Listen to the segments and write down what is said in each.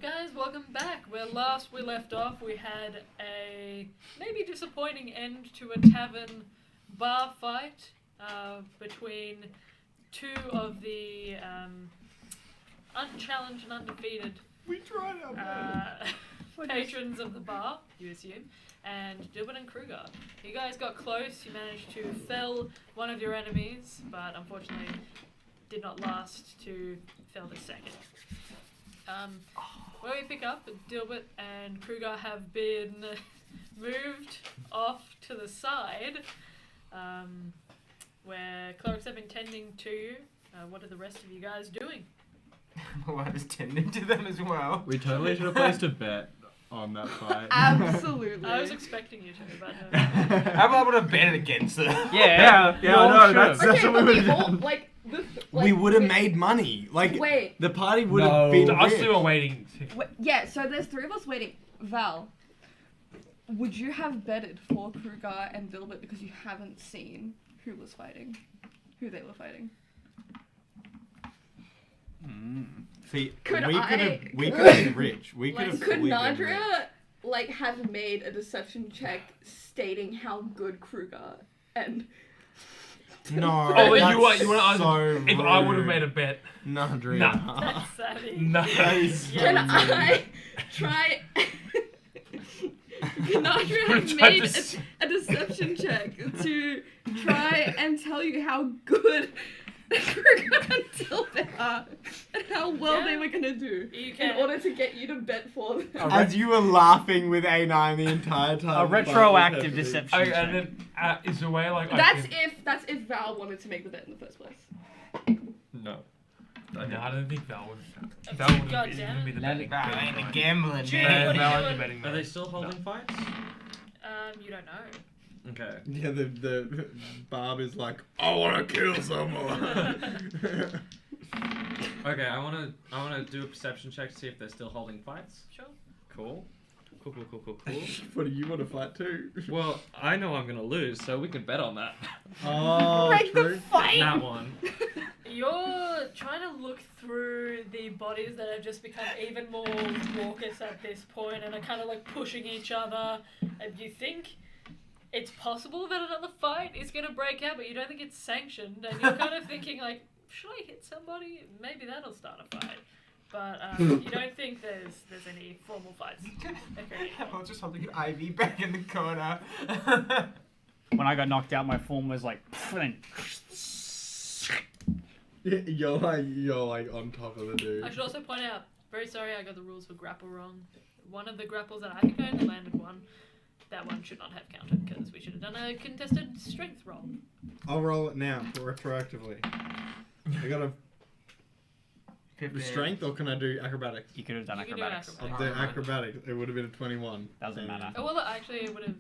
guys, welcome back. Where last we left off, we had a maybe disappointing end to a tavern bar fight between two of the unchallenged and undefeated patrons of the bar, you assume, and Dilbert and Kruger. You guys got close, you managed to fell one of your enemies, but unfortunately did not last to fell the second. Where we pick up, Dilbert and Kruger have been moved off to the side, where clerics have been tending to you. What are the rest of you guys doing? Well, I was tending to them as well. We totally should have placed a bet on that fight. Absolutely. I was expecting you to, but How about I would have bet against them? Yeah, I know. That's Okay, what but we we would have all, done. We would have made money. Like, Wait. the party would have been Us rich. two are waiting. Yeah, so there's three of us waiting. Val, would you have betted for Kruger and Dilbert because you haven't seen who was fighting? Who they were fighting? See, Could we I- could have been rich. We could have Could fully been rich. Nadria, have made a deception check stating how good Kruger and... No. Oh, that's you want to ask so if I would have rude. made a bet? Nadria. Nah. that's savvy. No. That is so Can rude. I try... Can Nadria have Tried made to a deception check to try and tell you how good Kruger and Dilbert are and how well they were going to do You in can. order to get you to bet for them? As you were laughing with A9 the entire time. A retroactive deception. Okay, check. and then is there a way like That's if Val wanted to make the bet in the first place. No. No, I don't think Val would. Oh, Val would God be damn be it. the Let betting. it Val man. ain't a gambling, Gee, man. what are you Val ain't doing? the betting man. Are they still holding fights? You don't know. Okay. Yeah, the Barb is like, I want to kill someone. Okay, I wanna do a perception check to see if they're still holding fights. Sure. Cool. Cool. What do you want to fight too? Well, I know I'm gonna lose, so we can bet on that. Oh, Break the true. fight! That one. You're trying to look through the bodies that have just become even more raucous at this point and are kind of like pushing each other. And you think it's possible that another fight is going to break out, but you don't think it's sanctioned. And you're kind of thinking like, should I hit somebody? Maybe that'll start a fight. But you don't think there's any formal fights occurring. I was just holding an IV back in the corner. When I got knocked out, my form was like, and You're like on top of the dude. I should also point out, very sorry I got the rules for grapple wrong. One of the grapples that I think I only landed one, that one should not have counted because we should have done a contested strength roll. I'll roll it now, retroactively. I got a strength, or can I do acrobatics? you could have done You can do acrobatics. acrobatics. I'll do acrobatics. It would have been a 21. Doesn't matter. Oh, well, actually, it would have.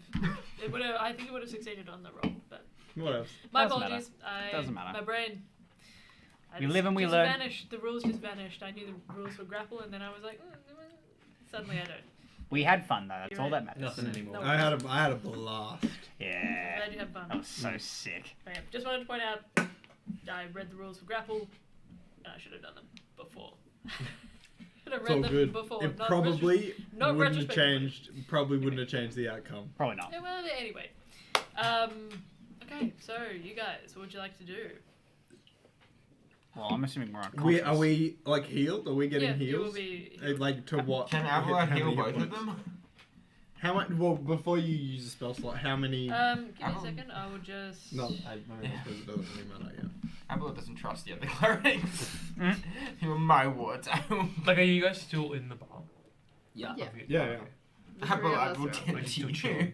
I think it would have succeeded on the roll, but What else? my Doesn't apologies. Doesn't matter. My brain. We live and we learn. Vanished. The rules just vanished. I knew the rules for grapple, and then I was like, suddenly I don't. We had fun though. That's You're all right. that matters. Nothing anymore. No. I had a blast. Yeah. Glad you had fun. That was so sick. But yeah, just wanted to point out, I read the rules for grapple, and I should have done them before. Should have It's read all them good. before. It not probably not wouldn't have retrospectively. changed. Probably wouldn't have changed the outcome. Probably not. Yeah, well, anyway. Okay, so you guys, what would you like to do? Well, I'm assuming we're unconscious. Are we like healed? Are we getting yeah, you will heals? be. Like to what? Can how Avalon many heal hit both of points? them? How much? Well, before you use a spell slot, how many? Give me a second. I will just. No, I suppose it doesn't really matter. Yeah. Avalon doesn't trust the other clerics. Mm. You were my words. Like, are you guys still in the bar? Yeah. Yeah. Okay. Yeah, yeah. The three of Avalon us will are- tend Like, to still you. chilling.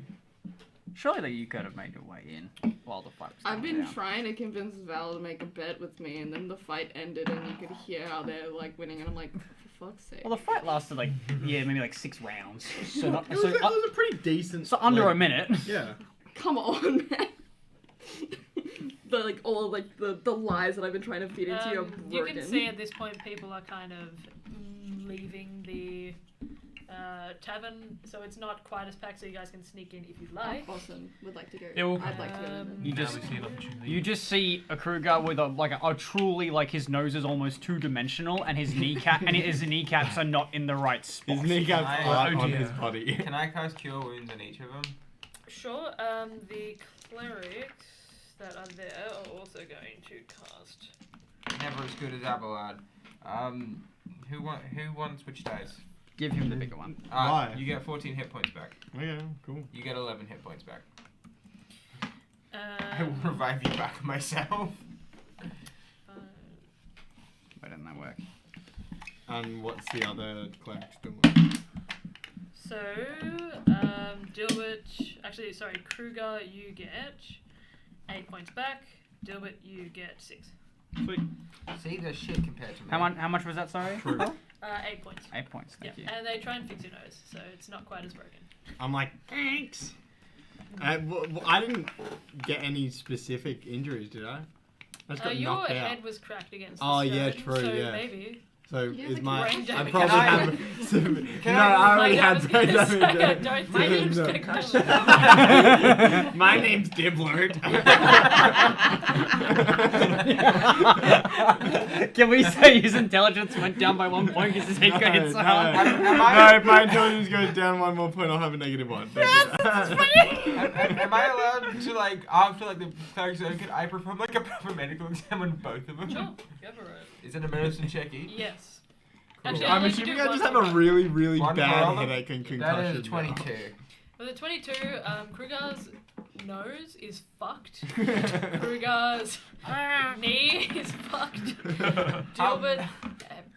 Surely that you could have made your way in while the fight was I've going been down. trying to convince Val to make a bet with me, and then the fight ended, and you could hear how they're like winning, and I'm like, for fuck's sake. Well, the fight lasted like maybe like 6 rounds. So not, It was, it was a pretty decent. so under like, a minute. Yeah. Come on, man. All the lies that I've been trying to feed into you are You broken. can see at this point people are kind of leaving the tavern, so it's not quite as packed, so you guys can sneak in if you'd like. Boston would like to go. Yeah, we'll- I'd like to go with him. You Now just- we see an opportunity. You just see a Kruger with a truly like his nose is almost two-dimensional and his kneecaps are not in the right spot. His kneecaps I- flat oh on dear. his body. Can I cast Cure Wounds on each of them? Sure. The clerics that are there are also going to cast. Never as good as Abelard. Who wants which dice? Give him the bigger one. Why? You get 14 hit points back. Okay, cool. You get 11 hit points back. I Um, will revive you back myself. Why didn't that work? And what's the other cleric's doing? So, Kruger, you get 8 points back. Dilbert, you get 6. Sweet. See, they're shit compared to me. How much was that? Sorry. True. 8 points. 8 points. Yeah, Thank you. and they try and fix your nose, so it's not quite as broken. I'm like, thanks. I didn't get any specific injuries, did I? I just got Your knocked out. head was cracked against the Oh, yeah, stone, true, so yeah. maybe. So Yeah, is but my brain I damage. probably Can I- have some, can no, I- I already Like, I had was brain gonna say, I damage. don't So, think it's no. gonna come. My name's Diblert. Can we say his intelligence went down by 1 point because his head got hit so hard? No, if my intelligence goes down 1 more point, I'll have a -1. Am I allowed to, like, after, like, the cleric's own, can I perform, like, a proper medical exam on both of them? Sure, go for it. Is it a medicine check each? Yes. Cool. Actually, I'm I'll let you assuming do I one just have for a one. really, really One for bad all of them? headache and concussion. That is now. 22. With the 22, Kruger's nose is fucked. Kruger's knee is fucked. Dilbert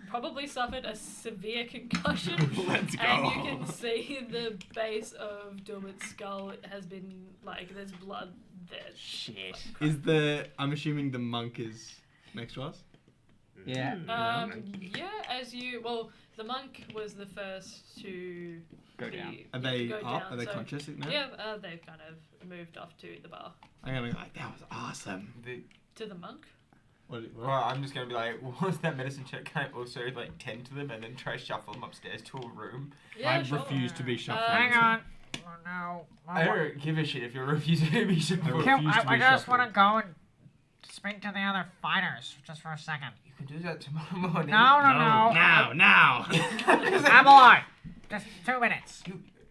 probably suffered a severe concussion. Let's go. And you can see the base of Dilbert's skull has been, like, there's blood there. Shit. I'm assuming the monk is next to us? Yeah. The monk was the first to Go down. Are they go up? down, Are they so- conscious now? Yeah, they've kind of moved off to the bar. I'm gonna be like, that was awesome. To the monk? What? Well, I'm just gonna be like, what was that medicine check? Can I also, like, tend to them and then try shuffle them upstairs to a room? Yeah, I sure. refuse to be shuffled. Hang on. Oh, no. I don't give a shit if you're refusing to be shuffled. Can, refuse to I be just shuffled. want to go and speak to the other fighters just for a second. You can do that tomorrow morning. No. Now. Abelard, just 2 minutes.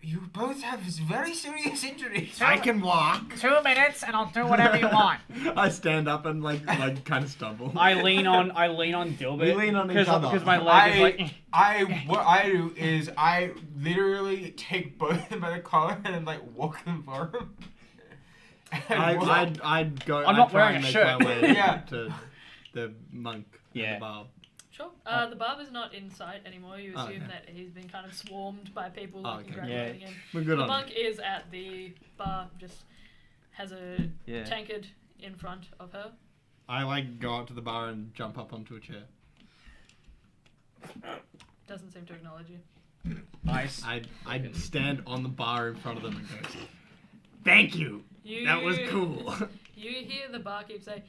You both have very serious injuries. I can walk. 2 minutes, and I'll do whatever you want. I stand up and like kind of stumble. I lean on Dilbert. We lean on each other. Because my leg is like. What I do is I literally take both of them by the collar and then, like, walk them for them. I'd go. I'm not I'd try wearing and a make shirt. my way Yeah. to the monk. Yeah. And the bar. Sure. The barber's not in sight anymore. You Oh, assume okay. that he's been kind of swarmed by people Oh, like, okay. congratulating him. We're good The on monk it. is at the bar, just has a Yeah. tankard in front of her. I like go up to the bar and jump up onto a chair. Doesn't seem to acknowledge you. Nice. I'd stand on the bar in front of them and go, "Thank you. That was cool." You hear the barkeep say,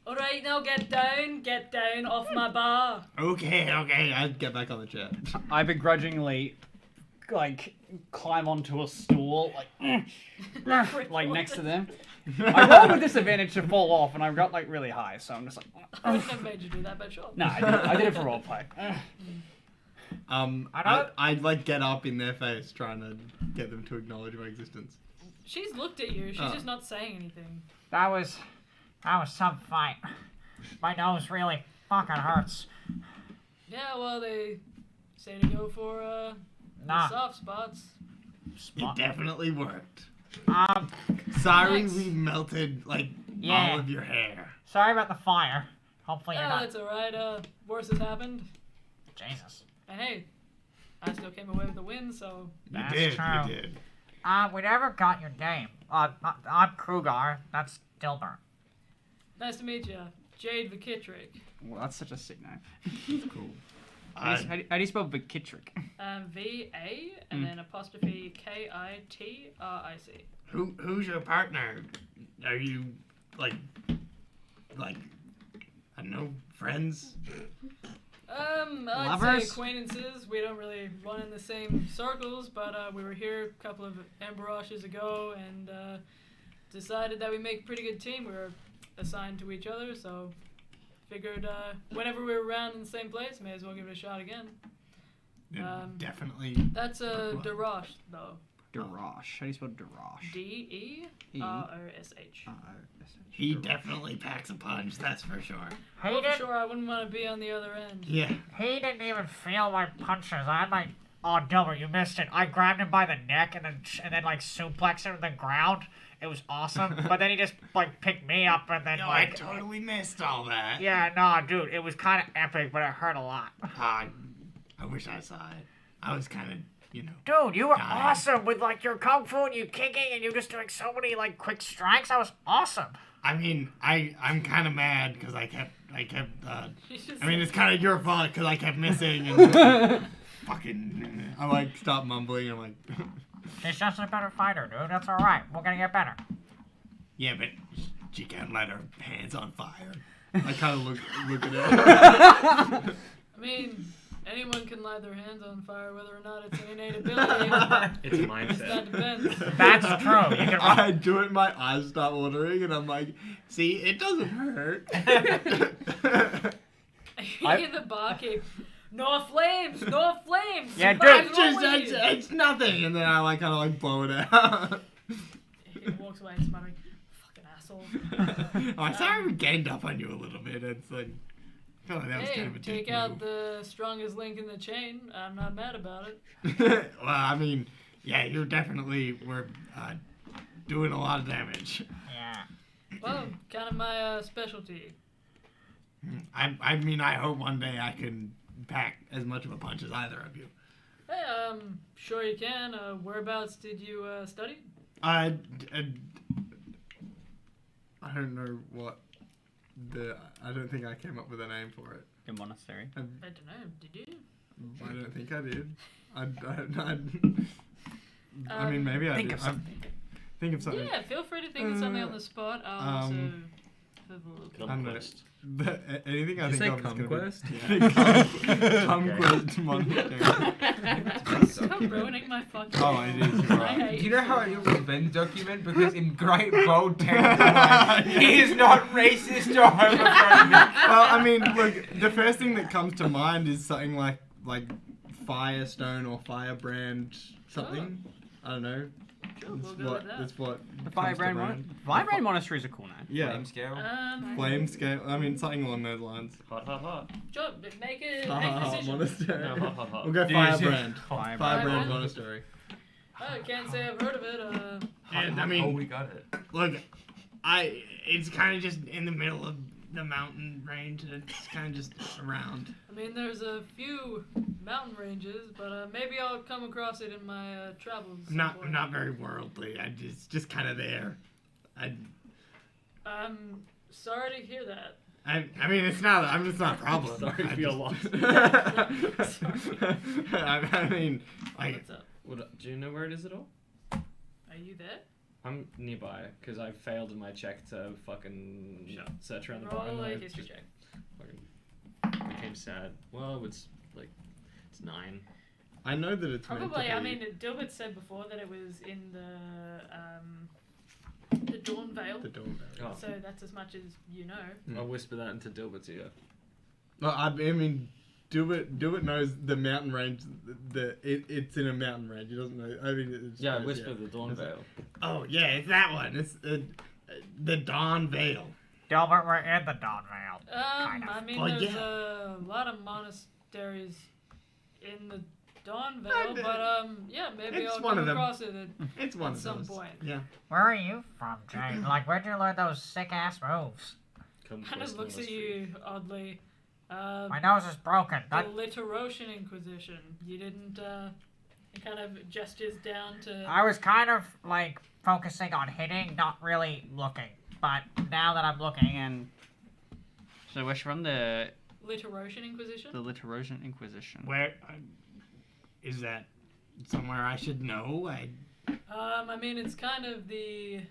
"All right, now get down off my bar." okay. I'd get back on the chair. I begrudgingly, like, climb onto a stool, like next to them. I rolled with disadvantage to fall off, and I got like really high, so I'm just like. I wouldn't have made you do that, but sure. No, I did it for roleplay. I'd like get up in their face, trying to get them to acknowledge my existence. She's looked at you. She's Oh. just not saying anything. That was some fight. My nose really fucking hurts. Yeah, well, they say to go for the Nah. soft spots. It definitely worked. Um, Sorry, Thanks. we melted like Yeah. all of your hair. sorry about the fire. Hopefully you're Oh, not. that's alright. Worse has happened. Jesus. And hey, I still came away with the win, so That's you true. did. We never got your name. I'm Kruger. That's Dilbert. nice to meet you. Jade Vikitrick. Well, that's such a sick name. Cool. How do you spell Vikitrick? V-A and then apostrophe K-I-T-R-I-C. Who's your partner? Are you like I don't know, friends? I'd Lovers? say acquaintances. We don't really run in the same circles, but we were here a couple of Amberoshes ago and decided that we make a pretty good team. We were assigned to each other, so figured whenever we were around in the same place, may as well give it a shot again. Definitely. That's Darosh, though. Darosh. How do you spell Darosh? D-E-R-O-S-H. He definitely packs a punch, that's for sure. He Well, for didn't, sure, I wouldn't want to be on the other end. Yeah. he didn't even feel my punches. I had my... Oh, Dilbert, you missed it. I grabbed him by the neck and then like suplexed him to the ground. It was awesome. But then he just like picked me up and then No, I like... totally missed all that. Yeah, no, dude, it was kind of epic, but it hurt a lot. I wish I saw it. I was kind of, you know. Dude, you were Dying. awesome with like your kung fu and you kicking and you just doing so many like quick strikes. That was awesome. I mean, I'm kind of mad because I kept. He's just I mean, it's kind of your fault because I kept missing and fucking. I like stop mumbling. I'm like, She's just a better fighter, dude. That's all right. We're gonna get better. yeah, but she can't let her hands on fire. I kind of look at it. I mean, anyone can light their hands on fire, whether or not it's an innate ability. It's That mindset. depends. That's true. You can I do it, my eyes start watering, and I'm like, see, it doesn't hurt. You hear the barkeep. No flames! No flames! Yeah, dude. Flames It's just, only!" it's nothing, and then I like kind of like blow it out. He walks away smuttering, "Fucking asshole." I'm sorry we ganged up on you a little bit. It's like, I feel like that was Hey, kind of a take dick out move. the strongest link in the chain. I'm not mad about it. Well, I mean, yeah, you definitely were doing a lot of damage. Yeah. Well, kind of my specialty. I mean, I hope one day I can pack as much of a punch as either of you. Hey, sure you can. Whereabouts did you study? I don't know what I don't think I came up with a name for it. The monastery. I don't know. Did you? I don't think I did. I mean, maybe I Think did. of something. Think of something. Yeah, feel free to think of something on the spot. I'll also have a look. I'm not- anything I Did you think say of is gonna be- Conquest? Yeah. Conquest Monastery. Stop ruining my fucking. Oh, it is. You're I right. hate Do you know how it was Ben's document? Because in great bold text, he is not racist or homophobic. Well, I mean, look, the first thing that comes to mind is something like Firestone or Firebrand something. I don't know. Sure, we'll go with that. That's what. The comes to Firebrand mind. Firebrand Monastery is a cool name. Yeah. Flame scale. Flame scale. I mean, something along those lines. Hot, hot, hot. Sure, make a Ah, decision. monastery. No, hot, hot, hot. We'll go Yeah, yeah, Firebrand. Firebrand. Firebrand Monastery. I can't say I've heard of it. And I Oh, mean, we got it. look, it's kind of just in the middle of the mountain range. It's kind of just around. I mean, there's a few mountain ranges, but maybe I'll come across it in my travels. I'm not somewhere. not very worldly. Just kind of there. I'm sorry to hear that. I mean, it's not. I'm just not a problem. Sorry I for your just- loss. I mean, like, What's up? Do you know where it is at all? Are you there? I'm nearby because I failed in my check to fucking Sure. search around the bar. Roll And a I history just check. fucking became sad. Well, it's 9. I know that it's meant to Probably. I be- mean, Dilbert said before that it was in the Dawn Vale. the Dawn Barrier. Oh. So that's as much as you know. Mm. I'll whisper that into Dilbert's ear. Well, I mean, Dubit knows the mountain range. It's in a mountain range. He doesn't know. I mean, it's Yeah, knows, whisper the Dawn Is it- Vale. Oh yeah, it's that one. It's the Dawn Vale. Dilbert, we're in the Dawn Vale. I mean, Well, there's yeah. a lot of monasteries in the Dawn Vale, I- but yeah, maybe it's I'll one come of them. across it. It's one At of some those. point. Yeah. Where are you from, Jay? Like, where'd you learn those sick ass moves? Kind of looks at you oddly. My nose is broken. The That, Literocian Inquisition. You didn't. He kind of gestures down to. I was kind of like focusing on hitting, not really looking. But now that I'm looking, And so we're from the Literocian Inquisition. Literosian Inquisition. Where is that? Somewhere I should know. I mean, it's kind of the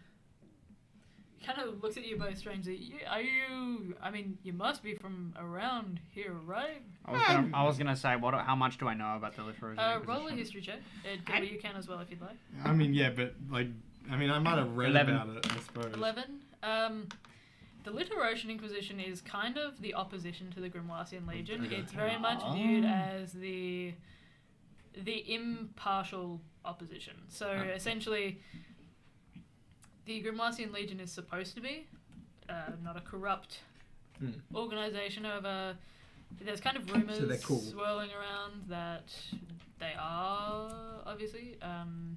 kind of looks at you both strangely. Are you? I mean, you must be from around here, right? I was gonna say, how much do I know about the Literary Roll a Inquisition? history check. It can be you can as well if you'd like. I mean, yeah, but like, I mean, I might have read 11. about it, I suppose. 11. The Literocian Inquisition is kind of the opposition to the Grimoisian Legion. It's very much viewed as the impartial opposition. So essentially, the Grimoisian Legion is supposed to be not a corrupt organization. However, there's kind of rumors So they're cool. swirling around that they are, obviously. And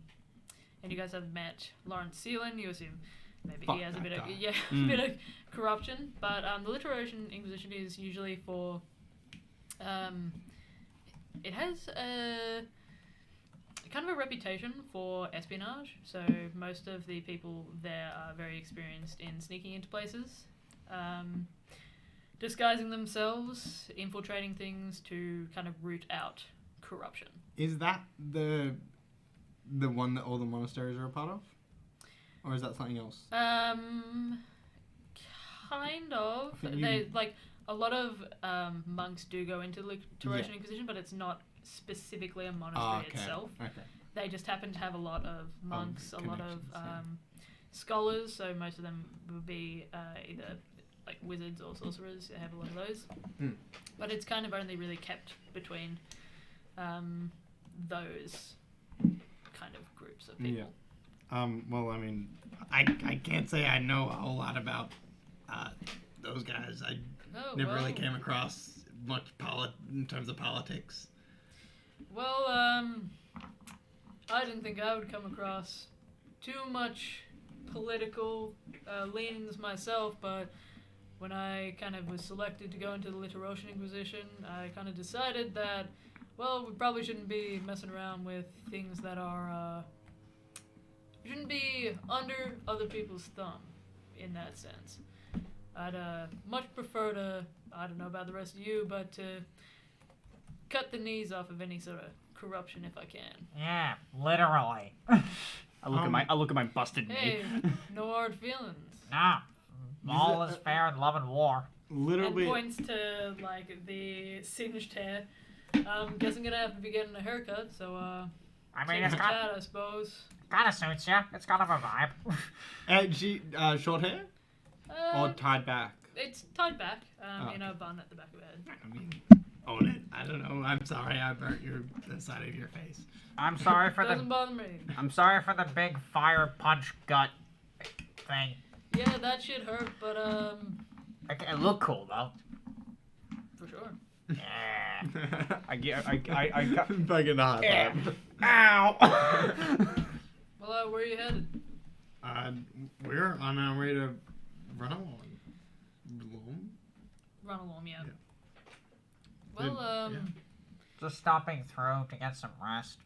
you guys have met Lawrence Seelan. You assume maybe Fuck he has a that bit of guy. a bit of corruption. But the Literocian Inquisition is usually for. It has a kind of a reputation for espionage. So most of the people there are very experienced in sneaking into places, disguising themselves, infiltrating things to kind of root out corruption. Is that the one that all the monasteries are a part of? Or is that something else? Kind of. I think They like a lot of monks do go into the Literocian Yeah. Inquisition, but it's not specifically a monastery itself. Okay. They just happen to have a lot of monks, a lot of connections, yeah. scholars. So most of them would be either like wizards or sorcerers. They have a lot of those. But it's kind of only really kept between those kind of groups of people. Yeah. Well, I mean, I can't say I know a whole lot about those guys. I Oh, never really well. came across much in terms of politics. Well, I didn't think I would come across too much political leanings myself, but when I kind of was selected to go into the Literocian Inquisition, I kind of decided that, well, we probably shouldn't be messing around with things that are, shouldn't be under other people's thumb, in that sense. I'd much prefer to, I don't know about the rest of you, but to cut the knees off of any sort of corruption if I can. Yeah, literally. I look at my busted Hey, knee. no hard feelings. Nah, all is fair in love and war. Little And bit. points to like the singed hair. Guess I'm gonna have to be getting a haircut, so I mean, take it's a chat, I suppose. kind of suits you. It's kind of a vibe. She short hair or tied back. It's tied back, Oh, in a bun at the back of the head. I mean, own it. I don't know. I'm sorry. I burnt the side of your face. I'm sorry for Doesn't the bother me. I'm sorry for the big fire punch gut thing. Yeah, that shit hurt, but It looked cool though. for sure. Yeah. I got. Fucking hot. Yeah. Ow. Well, where are you headed? We're on our way to run along. Run along, yeah. Yeah. Well, Yeah. Just stopping through to get some rest.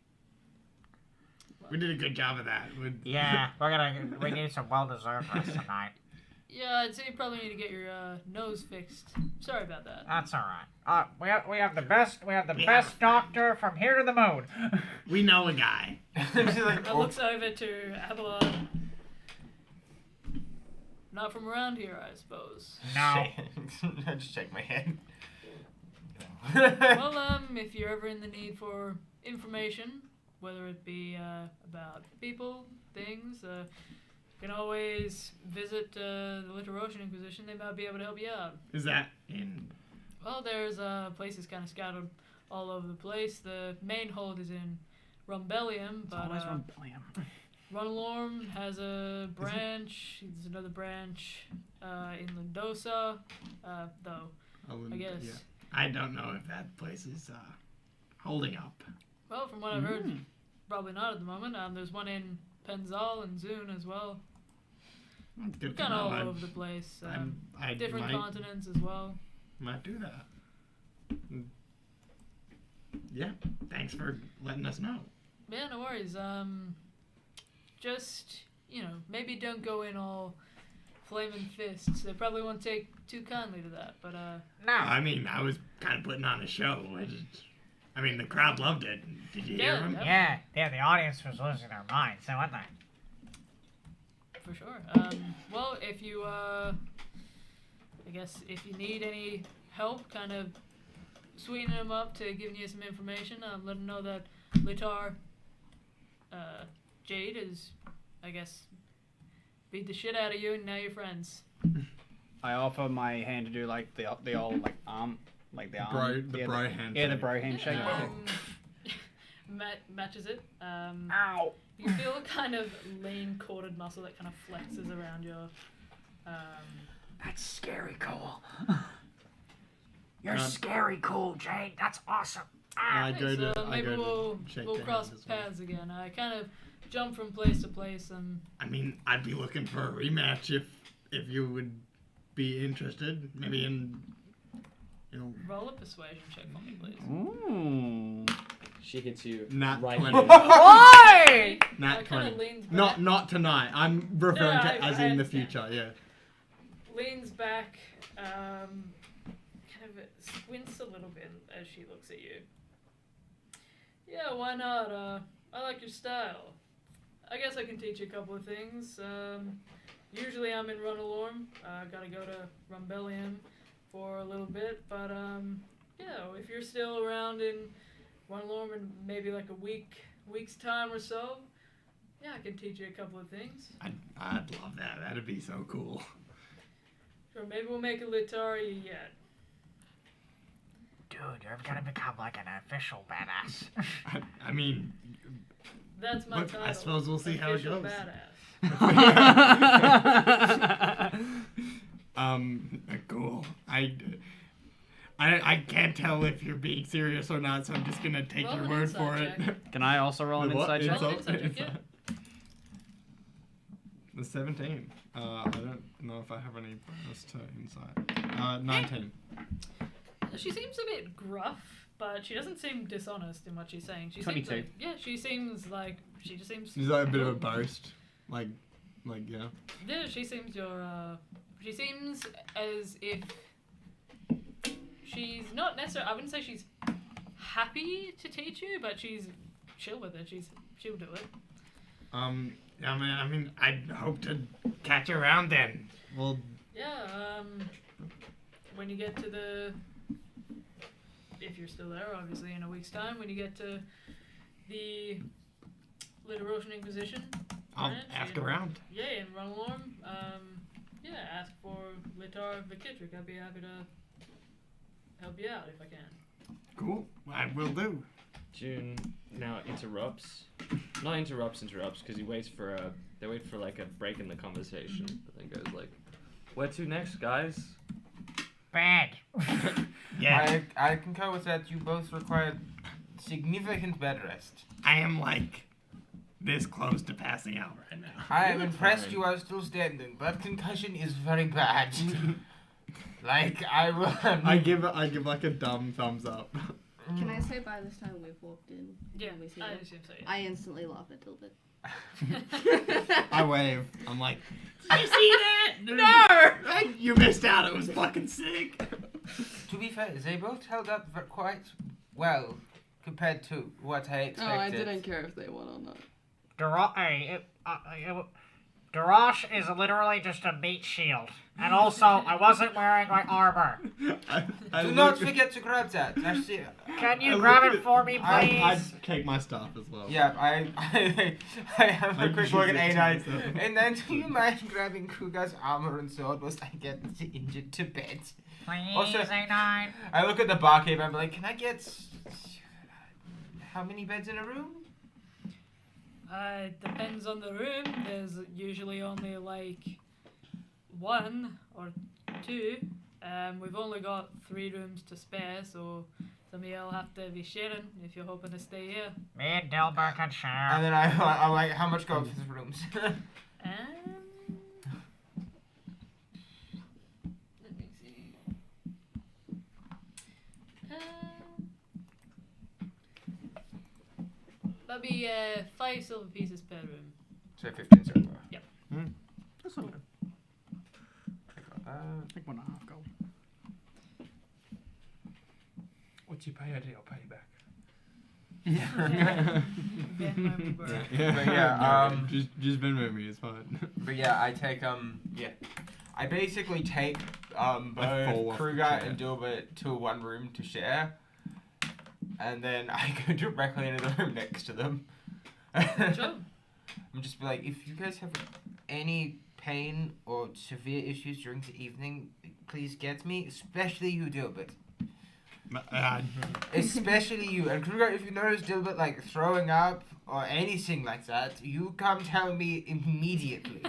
We did a good job of that. Yeah, we need some well-deserved rest tonight. yeah, I'd say you probably need to get your nose fixed. Sorry about that. That's all right. We have the best best doctor from here to the moon. We know a guy. She's like, I looks over to Avalon. Not from around here, I suppose. No. I just shake my head. Well, if you're ever in the need for information, whether it be about people, things, you can always visit the Literocian Inquisition. They might be able to help you out. Is that in? Well, there's places kind of scattered all over the place. The main hold is in Rumbellium, but Always rebellion. Runalorm has a branch. There's another branch in Lendosa, though. I guess. Yeah. I don't know if that place is holding up. Well, from what I've heard, probably not at the moment. There's one in Penzal and Zune as well. It's good to Kind of know. all over the place. I Different might, continents as well. might do that. Yeah. Thanks for letting us know. Yeah, no worries. Just, maybe don't go in all flaming fists. They probably won't take too kindly to that, but No. I mean, I was kind of putting on a show. I mean, the crowd loved it. Did you hear Yeah, them? yeah. Yeah, the audience was losing their minds, so what the? for sure. Well, if you, I guess if you need any help kind of sweetening him up to giving you some information, let him know that Litar, Jade is, I guess, beat the shit out of you and now you're friends. I offer my hand to do like the old like arm, like the arm. Bro handshake. Yeah, the bro handshake. Matches it. Ow. You feel a kind of lean corded muscle that kind of flexes around your. That's scary cool. You're scary cool, Jade. That's awesome. I go to. I Maybe go to shake we'll their cross hands as well. paths again. I kind of jump from place to place and. I mean, I'd be looking for a rematch if you would be interested. Maybe in. Roll a persuasion check for me, please. Ooh. She hits you Nat right 20. in. Why? Nat kinda 20. leans back. Not tonight. I'm referring No, to as I in the understand. future. Yeah. Leans back, kind of squints a little bit as she looks at you. Yeah, why not? I like your style. I guess I can teach you a couple of things. Usually I'm in Runalorm. I gotta go to Rumbellion for a little bit, but yeah, if you're still around in Runalorm in maybe like a week's time or so, yeah, I can teach you a couple of things. I'd love that. That'd be so cool. Sure, maybe we'll make a Litari yet. Dude, you're gonna become like an official badass. I mean, That's my look, title. I suppose we'll see how it Official goes. Badass. Cool. I can't tell if you're being serious or not, so I'm just gonna take Roll your an word insight for it. check. Can I also roll an The what? inside check? Roll an insight check, yeah. The 17. I don't know if I have any bonus to insight. 19. She seems a bit gruff, but she doesn't seem dishonest in what she's saying. She 22. Seems like, yeah, she seems like she just seems. Is that a bit of a boast? Like yeah. Yeah, she seems your. She seems as if she's not necessarily. I wouldn't say she's happy to teach you, but she's chill with it. She'll do it. I mean, I'd hope to catch you around then. Well, Yeah. When you get to the. If you're still there, obviously in a week's time, when you get to the Little Ocean Inquisition. I'll branch ask in- around. Yeah, in Runalorm. Yeah, ask for Litar Vakitrik. I'd be happy to help you out if I can. Cool. I will do. June now interrupts. Not interrupts because he waits for they wait for like a break in the conversation, but then goes like, "Where to next, guys?" Bad. Yeah. I concur with that. You both require significant bed rest. I am like this close to passing out right now. I am look impressed fine. you are still standing, but concussion is very bad. Like I will. I give like a dumb thumbs up. Can I say by this time we've walked in? Yeah, and we see I them? assume so, yeah. I instantly laugh at Dilbert. I wave. I'm like, I see that. No, you missed out. It was fucking sick. To be fair, they both held up quite well compared to what I Oh, expected. I didn't care if they won or not. Darash is literally just a meat shield. And also, I wasn't wearing my armor. I Do look- not forget to grab that. Actually, Can I you look grab at it for me, please? I'd take my stuff as well. yeah, I have I a quick look at use it A9. to myself. And then, do you mind grabbing Kuga's armor and sword whilst I get injured to bed? Please, Also- A9. I look at the barkeep. I'm like, can I get how many beds in a room? It depends on the room. There's usually only like 1 or 2. We've only got 3 rooms to spare, so some of y'all have to be sharing if you're hoping to stay here. Me and Dilbert can And share. then I'm like, how much goes for the rooms? Let me see. That'd be 5 silver pieces per room. So 15 silver. Yep. That's not bad. Like 1.5 gold. What's your pay, I'll pay you back. Venmo me, bro. But yeah, just Venmo me, it's fine. But yeah, I take I basically take fall both off the Kruger chair. and Dilbert to one room to share, and then I go directly into the room next to them. Sure. I'm just be like, if you guys have any pain or severe issues during the evening, please get me, especially you, Dilbert. Especially you. And Kruger, if you notice Dilbert like throwing up or anything like that, you come tell me immediately.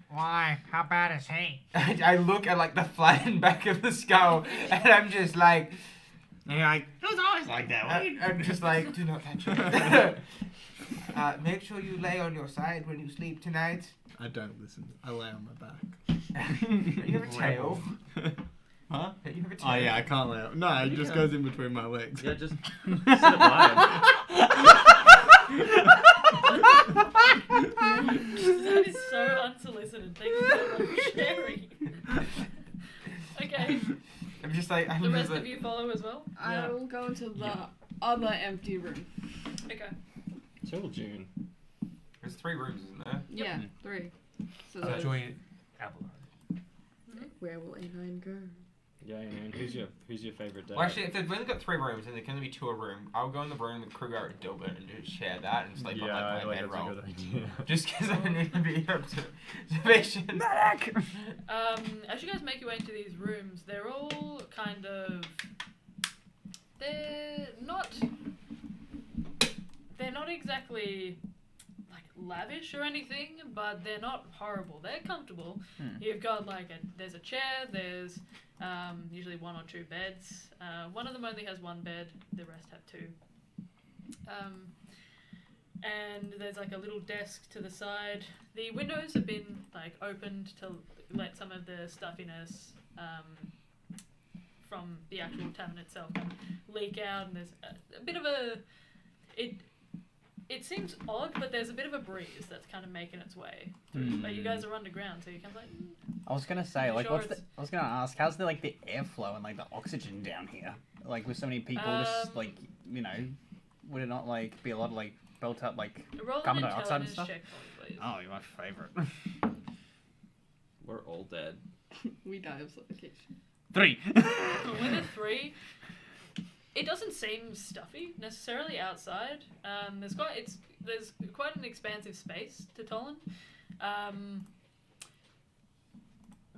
Why? How bad is he? I look at like the flattened back of the skull, and I'm just like, And you're like, it was always like that. What are you I'm just like, do not touch it. Make sure you lay on your side when you sleep tonight. I don't listen. I lay on my back. You have a tail. Huh? You have a tail. Oh yeah, I can't lay on. No, it just goes in between my legs. Yeah, just sit it by That is so unsolicited. Thank you so much for sharing. Okay. I'm just like, I'm The just rest like, of you follow as well? I will go into the Yeah. other empty room. Okay. Till June. there's 3 rooms, isn't there? Yeah, 3. So I'll there's- join Abelard. where will A9 go? Yeah, and who's your favorite day? Well, actually, if they've only got 3 rooms and there can only be 2 a room, I'll go in the room with Kruger and Dilbert and just share that and sleep on like my bedroll. idea. Just because I need to be observation. As you guys make your way into these rooms, they're all kind of. They're not exactly like lavish or anything, but they're not horrible. They're comfortable. You've got like there's a chair, there's usually 1 or 2 beds. One of them only has 1 bed, the rest have 2. And there's like a little desk to the side. The windows have been like opened to let some of the stuffiness from the actual tavern itself kind of leak out, and there's a bit of a it seems odd, but there's a bit of a breeze that's kind of making its way through. But you guys are underground, so you kind of like. I was gonna say, like, Sure, I was gonna ask, how's the like the airflow and like the oxygen down here? Like, with so many people, just like, you know, would it not like be a lot of like built up like Roll an carbon dioxide and intelligence stuff? check for me, please. Oh, you're my favorite. We're all dead. We die of suffocation. 3. With a 3, it doesn't seem stuffy necessarily outside. There's quite an expansive space to Tolan.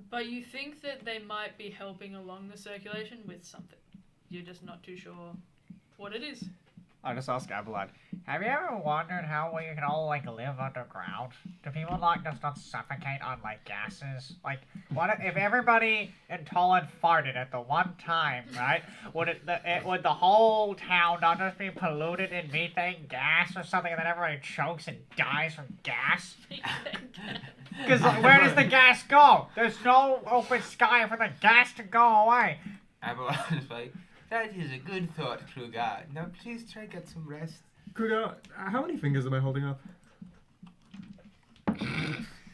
But you think that they might be helping along the circulation with something. You're just not too sure what it is. I just ask Abelard. Have you ever wondered how we can all like live underground? Do people like just not suffocate on like gases? Like, what if everybody in Tolan farted at the one time, right? Would the whole town not just be polluted in methane gas or something, and then everybody chokes and dies from gas? Because where does the gas go? There's no open sky for the gas to go away. Abelard is like, that is a good thought, Kruger. Now please try get some rest. Kruger, how many fingers am I holding up? Are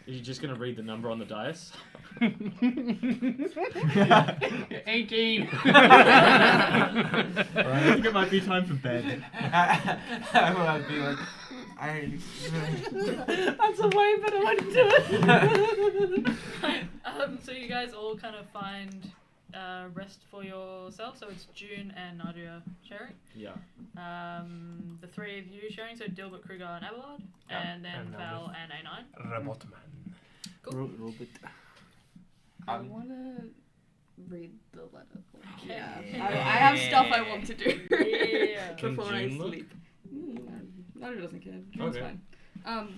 you just gonna read the number on the dice? 18. Alright, I think it might be time for bed. Abelard be like, That's a way better way to do it. So you guys all kind of find rest for yourself. So it's June and Nadia sharing. Yeah. The 3 of you sharing. So Dilbert, Kruger, and Abelard, and then And Val and A9. Robotman. Cool. I want to read the letter. Okay. Yeah. I have stuff I want to do Yeah. Can before I June look? sleep. Nadia doesn't care. June's Okay. fine.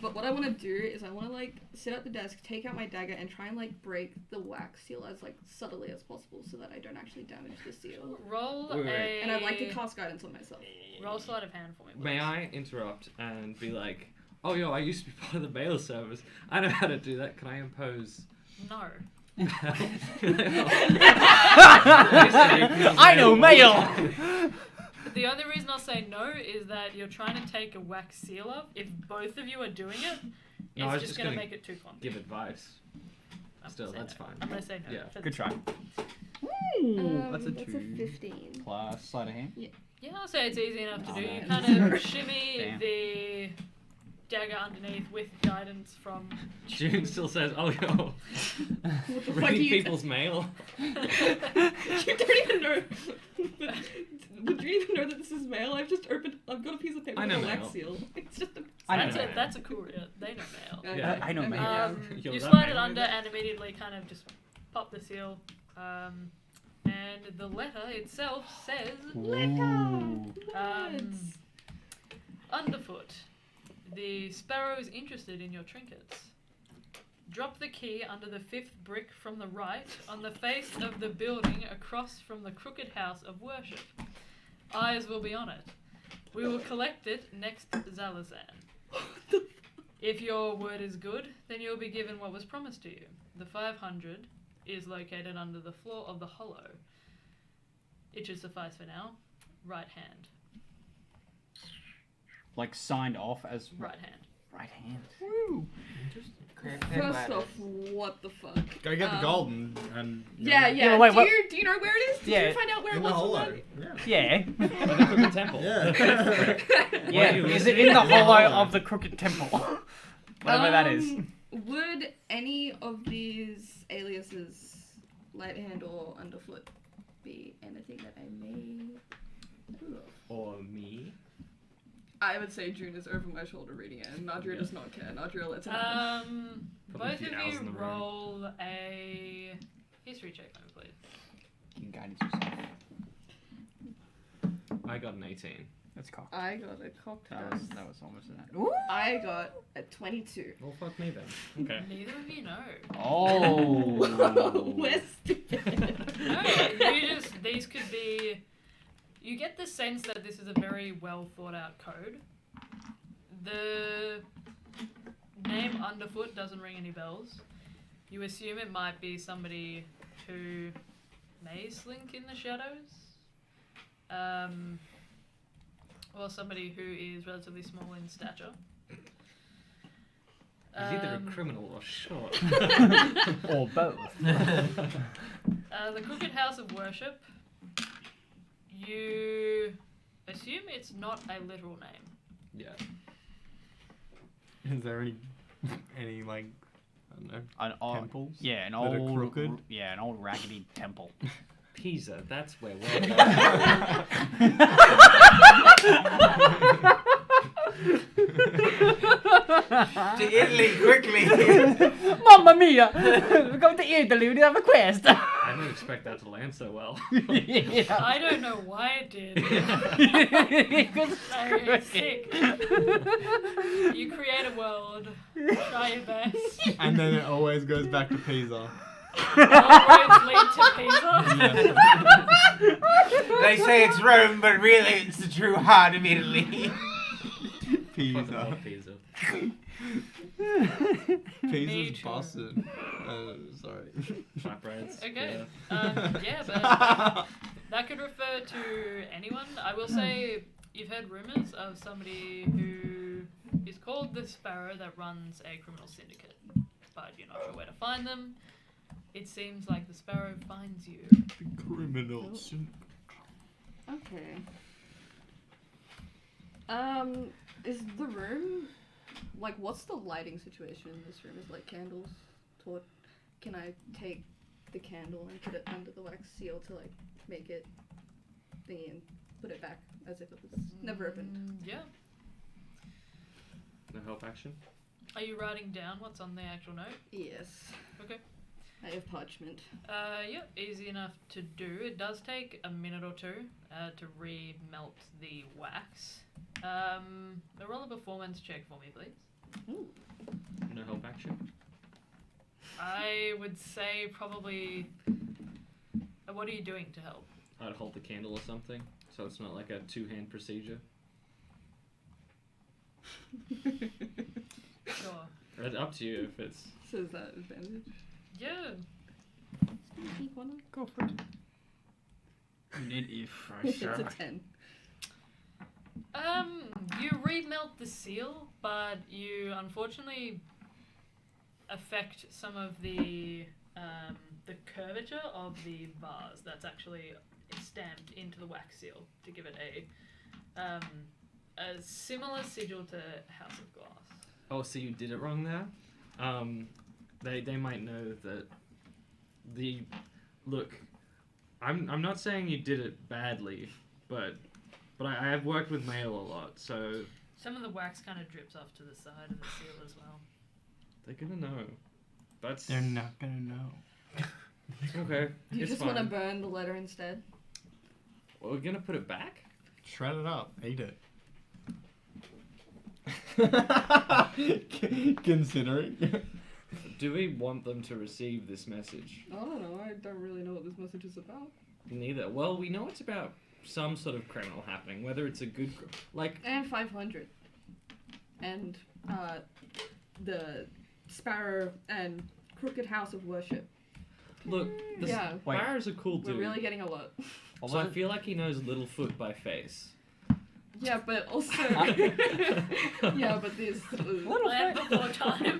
But what I want to do is I want to like sit at the desk, take out my dagger, and try and like break the wax seal as like subtly as possible, so that I don't actually damage the seal. Roll Wait, wait. And I'd like to cast guidance on myself. Roll sleight of hand for me. Please. May I interrupt and be like, oh, yo, I used to be part of the mail service. I know how to do that. Can I impose? No. I know mail. The only reason I'll say no is that you're trying to take a wax seal up. If both of you are doing it, No, I was it's just just going to gonna make it too clunky. Give advice. I'm Still, gonna say that's no. fine. I'm going to say no. Yeah. for Good try. Ooh, that's a That's a 2. 15. Plus sleight of hand. Yeah, I'll say it's easy enough to do. You Oh, kind of shimmy Damn. the dagger underneath with guidance from. June still says, "Oh, yo, What the fuck are reading you people's mail." You don't even know. Would you even know that this is mail? I've got a piece of paper I with know a wax mail. seal. It's just a. I know That's mail. it. That's a courier. They know mail. Yeah. I know Okay, mail. yeah. Yo, You that slide it mail, under is it? and immediately kind of just pop the seal. And the letter itself says Ooh. Underfoot. The sparrow is interested in your trinkets. Drop the key under the 5th brick from the right on the face of the building across from the crooked house of worship. Eyes will be on it. We will collect it next Zalazan. If your word is good, then you'll be given what was promised to you. The 500 is located under the floor of the hollow. It should suffice for now. Right hand. Like signed off as Right hand. right hand. Woo. Grab that First ladder. off, what the fuck? Go get the golden and. Yeah. Yeah, wait, do, what- you, do you know where it is? Did Yeah. you find out where In it the was? hollow. Yeah. By the crooked temple. Yeah. Yeah. you Is it in the listening? hollow of the crooked temple? Whatever that is. Would any of these aliases, light hand or underfoot, be anything that I may know of? Or me. I would say June is over my shoulder reading it, and Nadria does not care. Nadria lets it happen. Probably a Both few of owls you in the room. roll a history check for me, please. You can guide yourself. I got an 18. That's cocked. I got a cocked That dice. was almost an Ooh. I got a 22. Well, fuck me then. Okay. Neither of you know. Oh. We're stupid. No, you just, these could be, you get the sense that this is a very well thought out code. The name Underfoot doesn't ring any bells. You assume it might be somebody who may slink in the shadows. Or somebody who is relatively small in stature. He's either a criminal or short. Or both. The Crooked House of Worship, you assume it's not a literal name. Yeah. Is there any like, I don't know, An old, temples? yeah, an that are old, crooked? yeah, an old raggedy temple. Pisa, that's where we're going. To Italy, quickly! Mamma mia! We're going to Italy, we have a quest! I didn't expect that to land so well. Yeah. I don't know why it did. It's It's sick. You create a world, try your best. And then it always goes back to Pisa. All roads lead to Pisa. They say it's Rome, but really it's the true heart of Italy. Fucking Pisa. love Pisa. Me Pisa's too. busted. Sorry. Flatbreads. Okay. Yeah. Yeah, but that could refer to anyone. I will say you've heard rumors of somebody who is called the Sparrow that runs a criminal syndicate, but you're not sure where to find them. It seems like the Sparrow finds you. The criminals. Okay. Is the room, like, what's the lighting situation in this room? Is it, like, candles, torch? Can I take the candle and put it under the wax seal to, like, make it thingy and put it back as if it was never opened? Yeah. No help action? Are you writing down what's on the actual note? Yes. Okay. I have parchment. Yeah, easy enough to do. It does take a minute or two to re-melt the wax. Roll a performance check for me, please. Ooh. No help action? I would say probably. What are you doing to help? I'd hold the candle or something, so it's not like a two-hand procedure. Sure. It's up to you if it's... So is that advantage? Yeah. Sneak one up? Go for it. If It's a 10. You remelt the seal, but you unfortunately affect some of the curvature of the vase that's actually stamped into the wax seal to give it a similar sigil to House of Glass. Oh, so you did it wrong there? They might know that look, I'm not saying you did it badly, but I have worked with mail a lot, so Some of the wax kind of drips off to the side of the seal as well. they're gonna know. They're not gonna know. Okay. You it's just fine. want to burn the letter instead? Well, we're gonna put it back? Shred it up. Eat it. Considering. Do we want them to receive this message? I don't know. I don't really know what this message is about. Neither. Well, we know it's about some sort of criminal happening, whether it's a good, And 500. And the Sparrow and Crooked House of Worship. Look, the Yeah. Sparrow's a cool dude. We're really getting a lot. So I feel like he knows Littlefoot by face. Yeah, but also... yeah, but this... Land before time.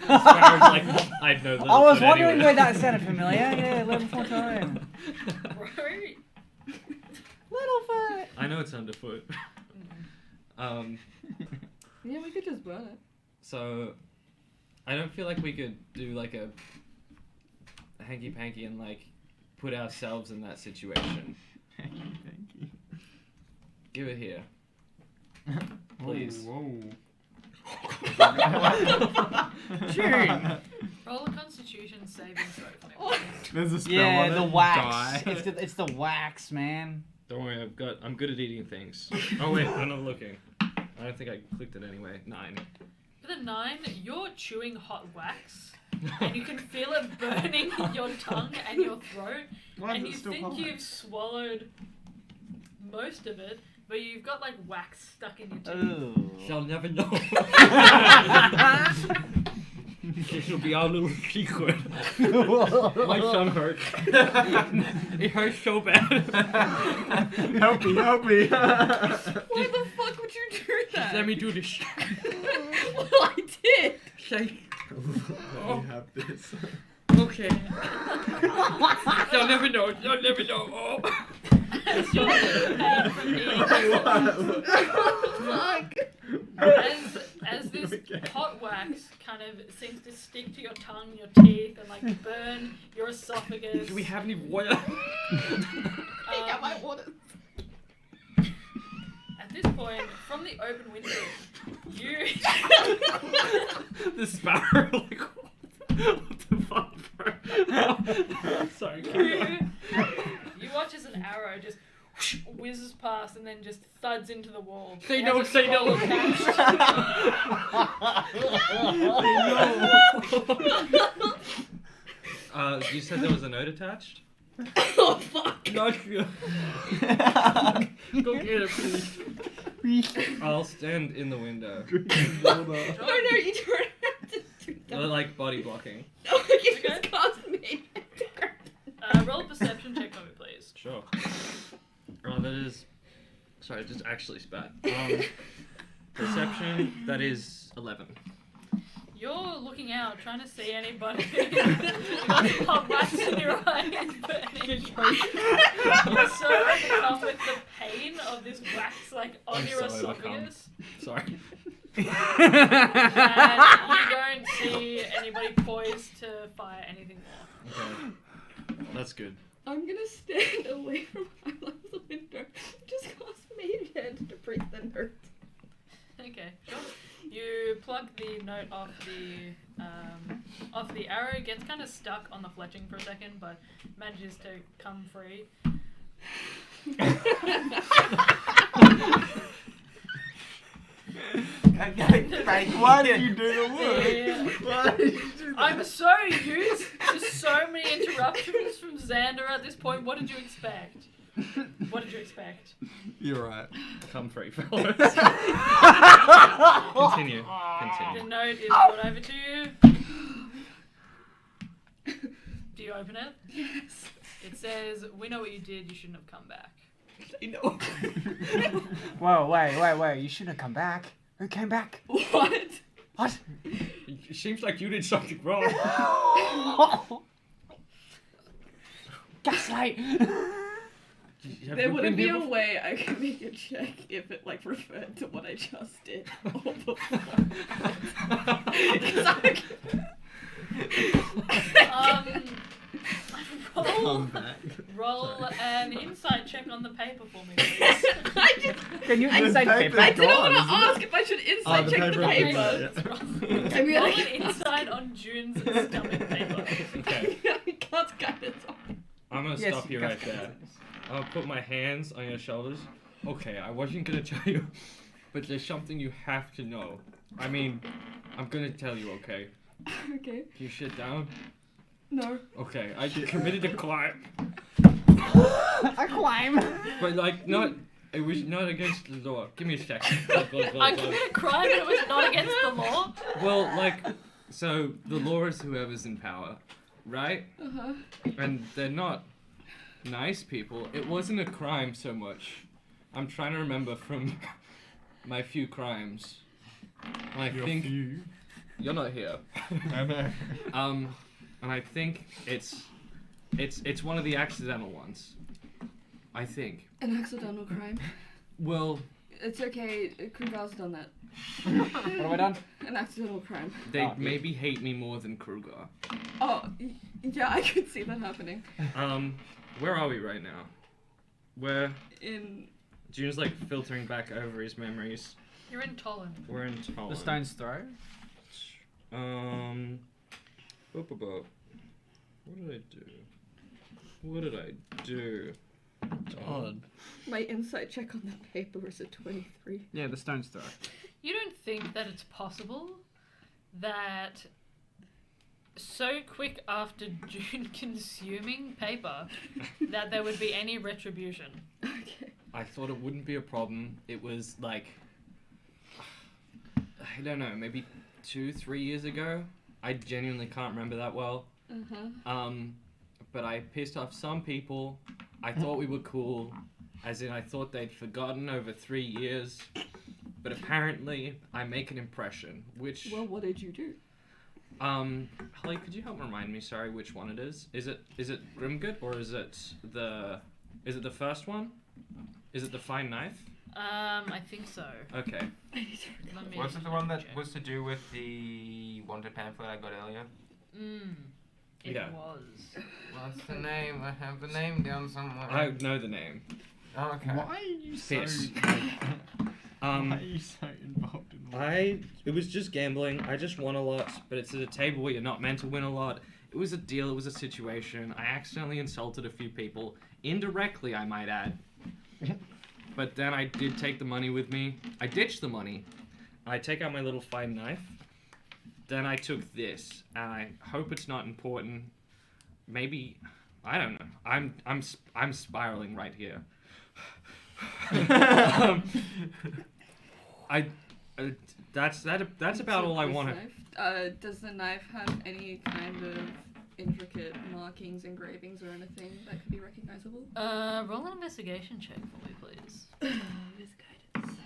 Sparrow's like, I know Littlefoot I was wondering anyway. where that sounded familiar. Yeah, level 4 time. Right? Littlefoot. I know it's underfoot. Yeah, we could just burn it. So, I don't feel like we could do like a hanky-panky and like put ourselves in that situation. Thank you. Give it here. Please. Whoa. June. Roll a Constitution saving throw for me. please. There's a spell Yeah, on the it. wax. Die. It's the wax, man. Don't worry, I'm good at eating things. Oh wait, I'm not looking. I don't think I clicked it anyway. 9. For the 9, you're chewing hot wax, and you can feel it burning your tongue and your throat, Why is and it you still think hot? you've swallowed most of it, but you've got like wax stuck in your teeth. Ooh. Shall never know. This will be our little secret. My tongue hurts. It hurts so bad. Help me, help me. Why the fuck would you do that? Let me do this. Well, I did. Say, Let me have this. okay. You'll never know. You'll never know. Oh. As you're in pain from eating, Fuck. as this Okay. hot wax kind of seems to stick to your tongue, your teeth, and like burn your esophagus. Do we have any water? I got my water. At this point, from the open window, you The sparrow, like, what the fuck, bro? Sorry, keep going. you watch as an arrow just whizzes past and then just thuds into the wall. Say It no, has a say no. scroll attached. You said there was a note attached? Oh, fuck. Not good. Go get it, please. I'll stand in the window. Oh no, you don't have to do that. Like body blocking. No, you Okay. just caused me. Roll a perception check for me, please. Sure. Oh, that is. Sorry, I just actually spat. Perception, that is 11. You're looking out, trying to see anybody. You got some hot wax in your eyes, burning. You're so overcome with the pain of this wax, like, on I'm your so overcome. esophagus. Sorry. And you don't see anybody poised to fire anything more. Okay. That's good. I'm gonna stand away from the window. Just cause me head to breathe the note. Okay, sure. You plug the note off the arrow, gets kind of stuck on the fletching for a second, but manages to come free. Why did you do the work? Why did you do that? I'm so used to so many interruptions from Xander at this point. What did you expect? What did you expect? You're right. Come free, fellas. Continue. The Continue. note is brought over to you. Do you open it? Yes. It says, "We know what you did. You shouldn't have come back." No. Whoa, wait. You shouldn't have come back. Who came back? What? What? It seems like you did something wrong. insight. Have There you wouldn't been be here a before? way I could make a check if it like referred to what I just did. Or before. 'Cause Roll, Come back. roll Sorry. an insight check on the paper for me, please. I just Can you The insight paper's paper? I didn't gone, want to isn't it? ask if I should insight the check the paper is paper. inside, I mean, Roll I an insight on June's stomach paper. Okay, I can't guide it on. I'm gonna Yes, stop you guys right can there. say this. I'll put my hands on your shoulders. Okay, I wasn't gonna tell you, but there's something you have to know. I mean, I'm gonna tell you, okay? Okay. Can you sit down? No. Okay, I committed a crime, I climb. but like not. It was not against the law. Give me a second. Look, look, look, I look. committed a crime and it was not against the law. Well, like, so the law is whoever's in power, right? Uh huh. And they're not nice people. It wasn't a crime so much. I'm trying to remember from my few crimes. And I think you're not here. I know. And I think it's one of the accidental ones. I think. An accidental crime. Well, It's okay. Kruger's done that. What have I done? An accidental crime. they Oh, yeah. maybe hate me more than Kruger. Oh, yeah, I could see that happening. Where are we right now? Where In June's like filtering back over his memories. You're in Tolan. We're in Tolan. The stone's throw. What did I do? What did I do? Odd. my insight check on the paper is a 23. Yeah, the stone's throw. You don't think that it's possible that so quick after June consuming paper that there would be any retribution? Okay. I thought it wouldn't be a problem. It was like, I don't know, maybe 2-3 years ago. I genuinely can't remember that well. Uh-huh. But I pissed off some people. I thought we were cool, as in I thought they'd forgotten over 3 years. But apparently, I make an impression, which Well, what did you do? Holly, could you help remind me? Sorry, which one it is? Is it Grimgood or is it the first one? Is it the fine knife? I think so. Okay. Let me Was it the one that check. was to do with the wanted pamphlet I got earlier? It Yeah. was. What's the name? I have the name down somewhere. I know the name. Oh, okay. Why are you so? Piss. Why are you so involved in? It was just gambling. I just won a lot, but it's at a table where you're not meant to win a lot. It was a deal. It was a situation. I accidentally insulted a few people, indirectly, I might add. But then I did take the money with me. I ditched the money. I take out my little fine knife. Then I took this, and I hope it's not important. Maybe, I don't know. I'm spiraling right here. That's about all I want to. Does the knife have any kind of intricate markings, engravings, or anything that could be recognizable? Roll an investigation check for me, please. With guidance.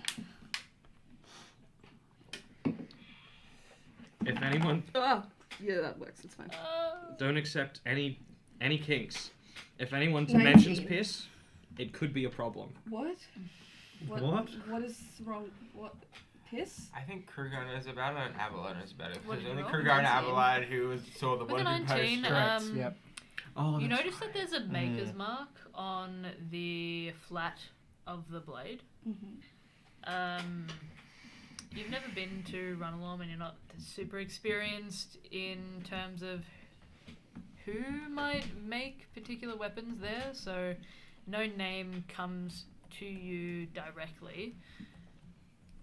If anyone Oh, yeah, that works. It's fine. don't accept any kinks. If anyone 19. mentions piss, it could be a problem. What? What? What is wrong? What? Piss? I think Kruger knows about it and Avalon knows about it. What Because did you only roll? Kruger and 19. Avalon who saw the With a wanted 19, post. Yep. Oh, you that's notice that there's a maker's mark on the flat of the blade. Mm-hmm. You've never been to Runalom and you're not super experienced in terms of who might make particular weapons there, so no name comes to you directly.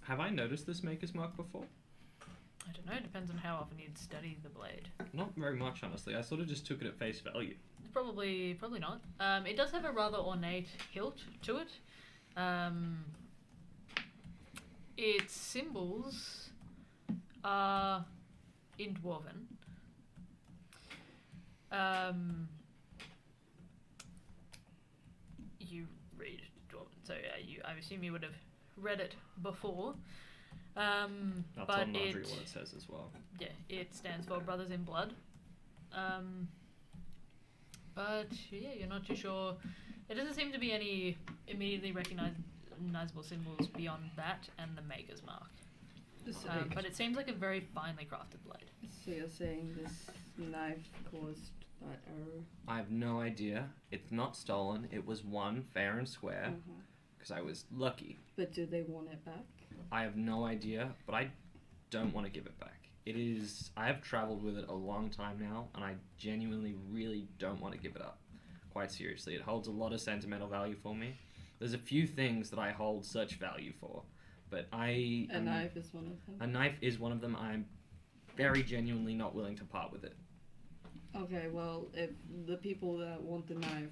Have I noticed this maker's mark before? I don't know, it depends on how often you'd study the blade. Not very much, honestly. I sort of just took it at face value. Probably not. It does have a rather ornate hilt to it. Its symbols are in Dwarven. You read Dwarven, so I assume you would have read it before. That's But on Marjorie what it says as well. yeah, it stands for Brothers in Blood. But yeah, you're not too sure. There doesn't seem to be any immediately recognizable symbols beyond that and the Maker's Mark. But it seems like a very finely crafted blade. So you're saying this knife caused that error? I have no idea. It's not stolen. It was won fair and square because I was lucky. But do they want it back? I have no idea, but I don't want to give it back. It is. I have traveled with it a long time now, and I genuinely really don't want to give it up. Quite seriously, it holds a lot of sentimental value for me. There's a few things that I hold such value for, but A knife is one of them. A knife is one of them. I'm very genuinely not willing to part with it. Okay, well, if the people that want the knife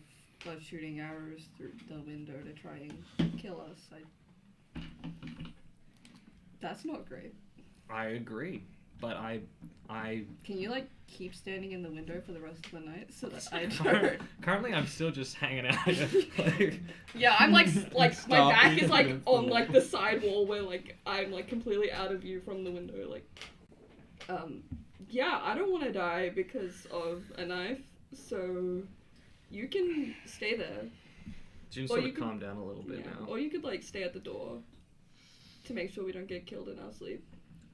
are shooting arrows through the window to try and kill us, that's not great. I agree, but I Can you like keep standing in the window for the rest of the night so that I don't? currently I'm still just hanging out here. Like, Yeah, I'm like my Stop back is like against the on wall. like the side wall where like I'm like completely out of view from the window. Like, yeah, I don't want to die because of a knife. So, you can stay there. June Or sort you of could- calmed down a little bit Yeah. now. Or you could like stay at the door to make sure we don't get killed in our sleep.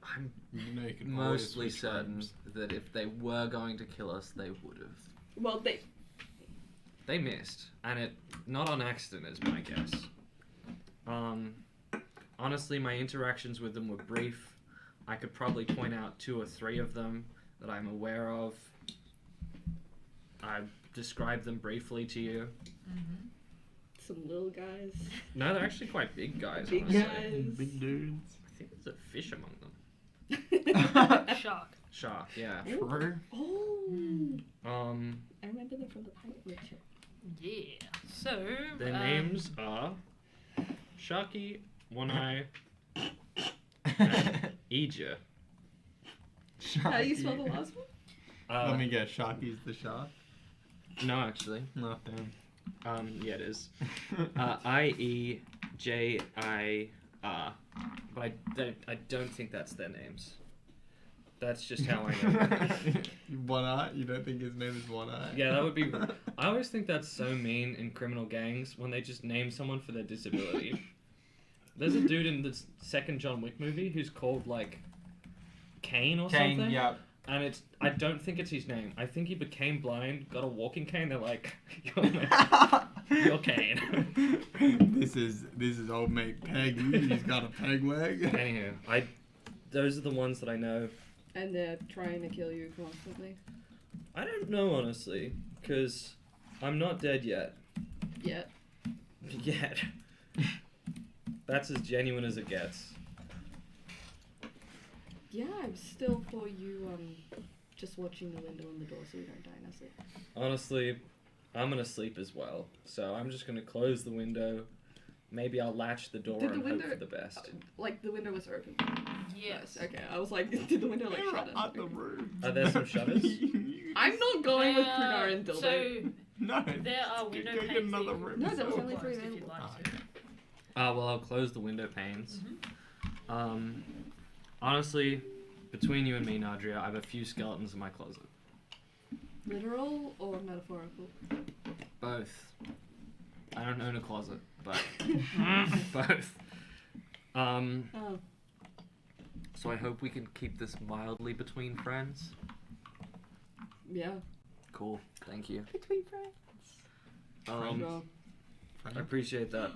I'm You know, you can always mostly switch certain rooms. that if they were going to kill us, they would have. Well, They missed, and it not on accident is my guess. Honestly, my interactions with them were brief. I could probably point out 2 or 3 of them that I'm aware of. I've described them briefly to you. some little guys. No, they're actually quite big guys. Big honestly. guys. Big dudes. I think there's a fish among them. Shark. Shark, yeah. True. Oh, Mm. I remember them from the pirate lecture. Yeah. So. Their names are Sharky, One Eye, and Eja. How do you spell the last one? Let me guess. Sharky's the shark. No, actually. No, damn. Yeah, it is. I-E-J-I-R. But I don't think that's their names. That's just how I know them. One Eye? You don't think his name is One Eye? Yeah, that would be... I always think that's so mean in criminal gangs when they just name someone for their disability. There's a dude in the second John Wick movie who's called, like, Kane or Kane, something. yeah. And I don't think it's his name. I think he became blind, got a walking cane. They're like, you're Kane. This is old mate Peggy. He's got a peg leg. Anywho, those are the ones that I know. And they're trying to kill you constantly. I don't know, honestly, because I'm not dead yet. Yet. Yet. That's as genuine as it gets. Yeah, I'm still for you, just watching the window and the door so we don't die in our sleep. Honestly, I'm gonna sleep as well, so I'm just gonna close the window. Maybe I'll latch the door Did the and window- hope for the best. Like, the window was open. Yes. Okay, I was like, did the window, like, shut At the Okay. room. Are there some shutters? I'm not going with Uh, Prunar and Dildo. So No. there are window Go get panes. another that you room. can No, there was close only 3 if you'd available. like to. Well, I'll close the window panes. Honestly, between you and me, Nadria, I have a few skeletons in my closet. Literal or metaphorical? Both. I don't own a closet, but both. Oh. So I hope we can keep this mildly between friends. Yeah. Cool. Thank you. Between friends. I appreciate that.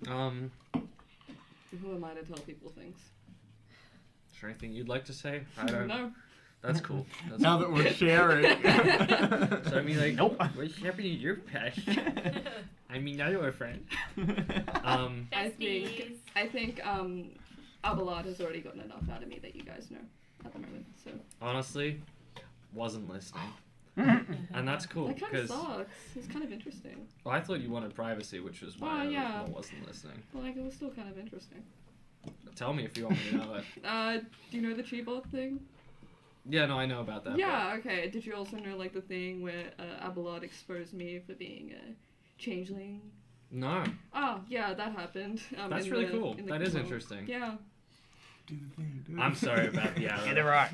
Who am I to tell people things? Is there anything you'd like to say? I don't. No. That's cool. That's Now cool. that we're sharing. So I mean, like, Nope. What's happening in your past? I mean, I know a friend. I think Abelard has already gotten enough out of me that you guys know at the moment. So Honestly, wasn't listening, and that's cool that kind of because sucks. It's kind of interesting. I thought you wanted privacy, which was why Oh, yeah. I wasn't listening. But like, it was still kind of interesting. Tell me if you want me to know it. Do you know the Chibot thing? Yeah, no, I know about that. Yeah. Okay. Did you also know like the thing where Abelard exposed me for being a changeling? but- No, Oh yeah, that happened. that's in really the- cool. in the That is control. interesting. Yeah. Do the thing. Do I'm sorry about the Get it arrow. right.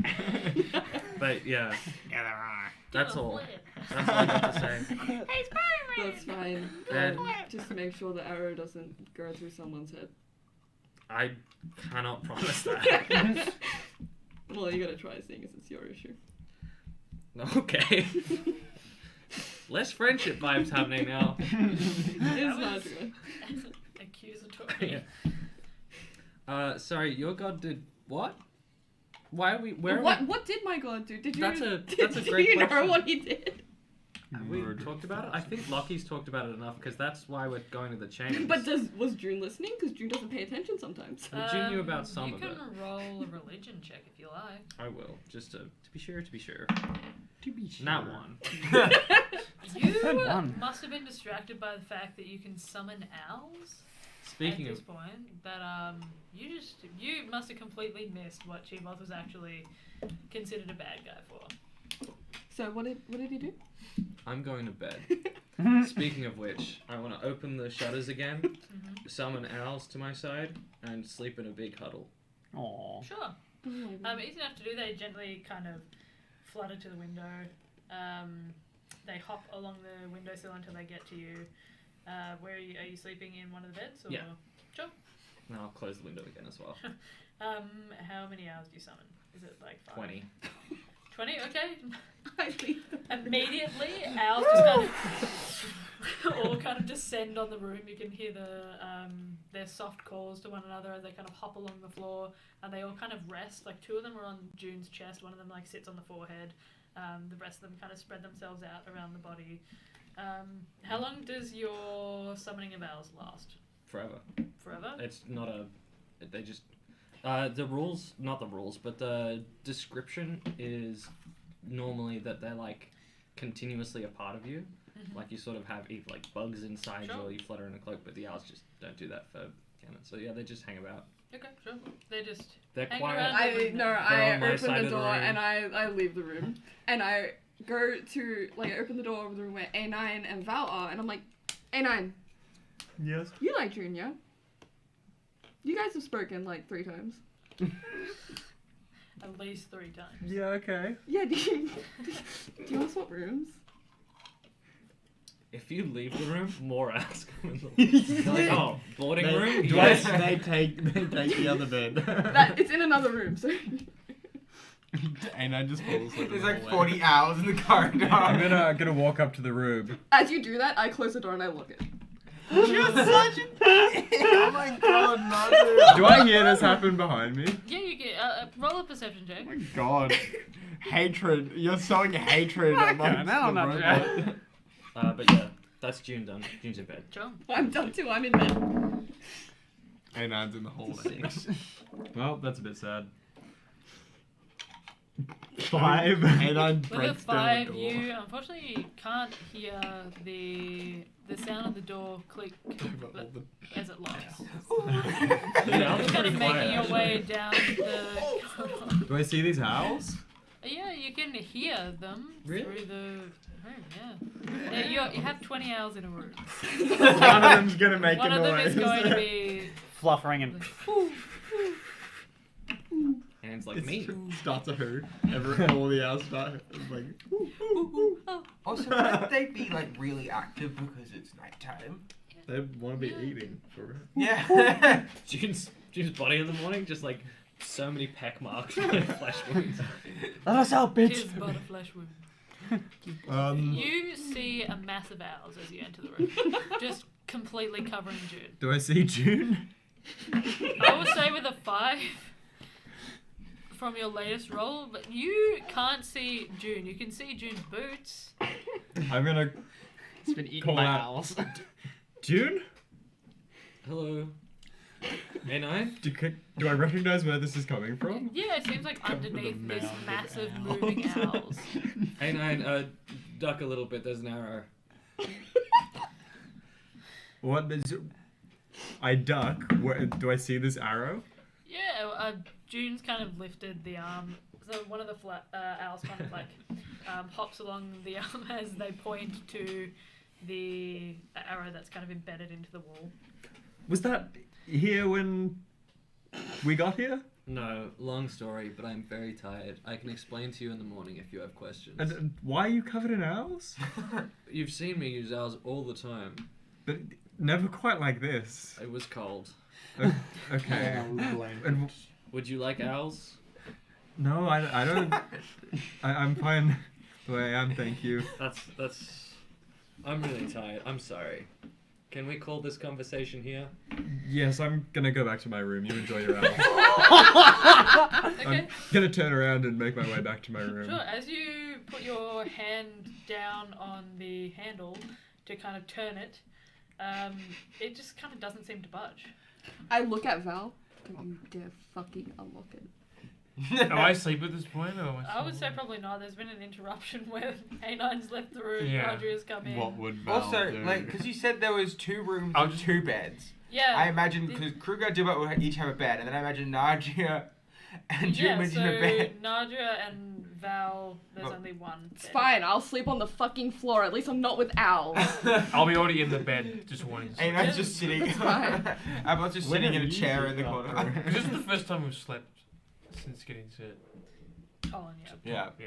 But yeah, Get it right. that's Do a all. flip. That's all I got to say. That's fine. Then- Just to make sure the arrow doesn't go through someone's head. I cannot promise that. Well, you gotta try seeing as it's your issue. Okay. Less friendship vibes happening now. It's was- not true. Accusatory. Sorry, your god did what? Why are we? Where? What did my god do? Did you? That's a did great you know question. what he did? Have we talked about it? I think Lockie's talked about it enough because that's why we're going to the chains. But was June listening? Because June doesn't pay attention sometimes. Well, June knew about some you of can it. roll a religion check if you like. I will, just to be sure. To be sure. Not one. You Said one. must have been distracted by the fact that you can summon owls Speaking at of, this point. That you must have completely missed what Chiboth was actually considered a bad guy for. So what did he do? I'm going to bed. Speaking of which, I want to open the shutters again, summon owls to my side, and sleep in a big huddle. Aww. Sure. Oh my God. Easy enough to do. They gently kind of flutter to the window. They hop along the windowsill until they get to you. Where are you sleeping in one of the beds? Or? Yeah. Sure. And I'll close the window again as well. How many owls do you summon? Is it like 5? 20. 20? Okay. I leave them. Immediately, owls just kind of all kind of descend on the room. You can hear their soft calls to one another as they kind of hop along the floor, and they all kind of rest. Like 2 of them are on June's chest, one of them like sits on the forehead. The rest of them kind of spread themselves out around the body. How long does your summoning of owls last? Forever. Forever? It's not a. They just. The rules, not the rules, but the description is normally that they're like continuously a part of you. Mhm. Like you sort of have either like bugs inside you Sure. or you flutter in a cloak, but the owls just don't do that for canon. So yeah, they just hang about. Okay, sure. They just They're hang quiet. around. I on my open side the of the door room. and I leave the room and I go to I open the door of the room where A9 and Val are and I'm like, A9, Yes. you like June, yeah? You guys have spoken like 3 times. At least 3 times. Yeah. Okay. Yeah, do you want to swap rooms? If you leave the room, more owls come in. They're like, oh, boarding room. Do Yes. they take the other bed? It's in another room, so And I just fall asleep. There's in the like hallway. 40 owls in the corridor. I'm gonna walk up to the room. as you do that, I close the door and I lock it. You're such a Oh my god, no. Do I hear this happen behind me? Yeah, you get roll a perception check. Oh my god. Hatred. You're sowing hatred amongst no, the not robot. But yeah, that's June done. June's in bed. Sure. I'm done too, I'm in bed. A9's in the hallway. 6. Well, that's a bit sad. 5. A9 With a breaks down 5, the door. you unfortunately can't hear the sound of the door click Over all the- as it locks. Yeah, You're kind of making your way down Oh. the. Do I see these owls? Yeah, you can hear them Really? through the room. Yeah. You have 20 owls in a room. One of them's gonna make One a of them noise. is going to be. Fluffering and Hands like It's me. starts a who. All the owls start like. Also, wouldn't they be like really active because it's nighttime? They want to be Yeah. eating for real. Yeah. June's body in the morning, just like so many peck marks and flesh wounds. let us out, His bitch. butterflesh wound. Um. You see a mass of owls as you enter the room, just completely covering June. Do I see June? I will say with a 5 from your latest roll, but you can't see June. You can see June's boots. I'm gonna It's been eaten Call by out. owls. June. Hello. A9? Do I recognize where this is coming from? Yeah, it seems like Come for the underneath this mound of massive owls. moving owls. A9, duck a little bit, there's an arrow. What is? I duck. Where do I see this arrow? Yeah, June's kind of lifted the arm. So one of the owls kind of like hops along the arm as they point to the arrow that's kind of embedded into the wall. Was that here when we got here? No, long story, but I'm very tired. I can explain to you in the morning if you have questions. And why are you covered in owls? You've seen me use owls all the time. But never quite like this. It was cold. Okay. And Would you like owls? no, I don't. I'm fine the way I am, thank you. That's. I'm really tired. I'm sorry. Can we call this conversation here? Yes, I'm gonna go back to my room. You enjoy your owl. Okay. I'm gonna turn around and make my way back to my room. Sure. As you put your hand down on the handle to kind of turn it, it just kind of doesn't seem to budge. I look at Val. Don't you dare fucking unlock it. Am I asleep at this point? Or am I would say still- probably not. There's been an interruption where A9's left the room, Yeah. Adria's come in. What would Val Also, do? like, because you said there was 2 rooms I'll and just- 2 beds. Yeah. I imagine, because Kruger and Dilbert would each have a bed, and then I imagine Nadia and June yeah, would so in a bed. Nadia and Val, there's Oh. only one. It's bed. fine. I'll sleep on the fucking floor. At least I'm not with owls. I'll be already in the bed, just wanting to sleep. Amon's just sitting. That's fine. Amon's just When sitting in have a you chair in the been corner. up? Because this is the first time we've slept since getting to. Colin, yeah. Yeah. Yeah.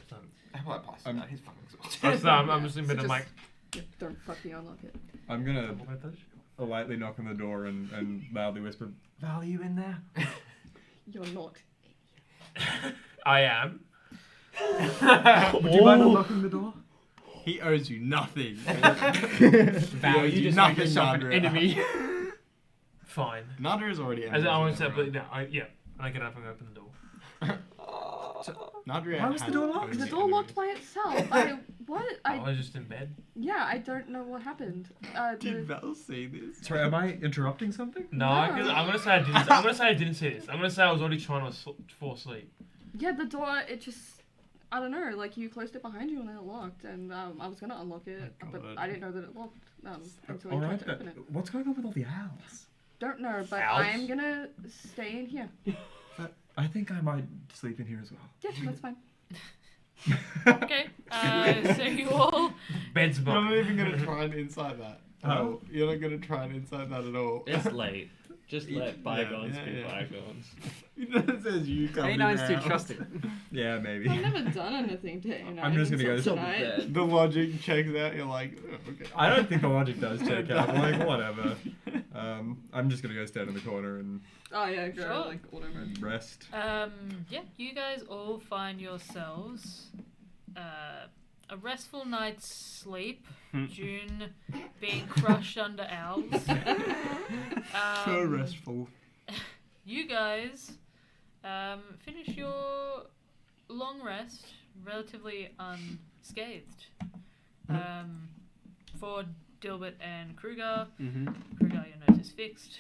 So, I'm like, passed I'm- out. He's fucking exhausted. I'm just in bed. So I'm like, Yeah, don't fucking unlock it. I'm gonna what about those? lightly knock on the door and loudly whisper, "Val, are you in there?" You're not. I am. Would you mind unlocking the door? He owes you nothing. Val, you just make yourself an Nadia. enemy. Fine. Nadia's already As I won't say, owes but you no, yeah. And I get up and open the door. Nadia Why was the door has locked? owes The you door locked everything. by itself. What? I was just in bed. Yeah, I don't know what happened. Did Val see this? Sorry, am I interrupting something? No, No. I'm gonna say I didn't. I'm gonna say I didn't see this. I'm gonna say I was already trying to fall asleep. Yeah, the door, it just, I don't know, like you closed it behind you and then it locked, and I was gonna unlock it, Oh, but God. I didn't know that it locked until All you right, tried to open it. what's going on with all the owls? Don't know, but Owls? I'm gonna stay in here. I think I might sleep in here as well. Yeah, that's fine. Okay. So you all. Bed's You're not mine. even gonna try and insight that. Oh. You're not gonna try and insight that at all. It's late. Just let bygones yeah, be yeah. bygones. It says you come A9's too now. trusting. Yeah, maybe. I've never done anything to Anna. I'm just gonna go until to tonight. The logic checks out. You're like, oh, okay. I don't think the logic does check out. I'm like, whatever. I'm just gonna go stand in the corner and Oh yeah, go Sure. like auto mode. rest. Yeah, you guys all find yourselves a restful night's sleep. June being crushed under owls. So restful. You guys finish your long rest relatively unscathed. For Dilbert and Kruger, Kruger, your nose is fixed.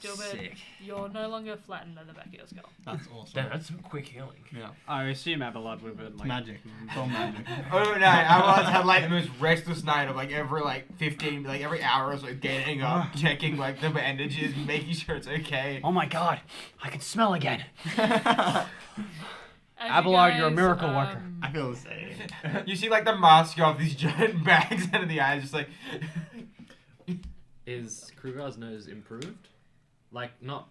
Dilbert, Sick. you're no longer flattened at the back of your skull. That's awesome. Damn, that's some quick healing. Yeah. I assume Abelard would have been like. Magic. It's all magic. Oh no, I once had like the most restless night of like every like 15, like every hour I was like getting up, checking like the bandages, making sure it's okay. Oh my god, I can smell again. As Abelard, you're a miracle worker. I feel the same. You see like the mask of these giant bags under the eyes, just like. Is Kruger's nose improved? Like, not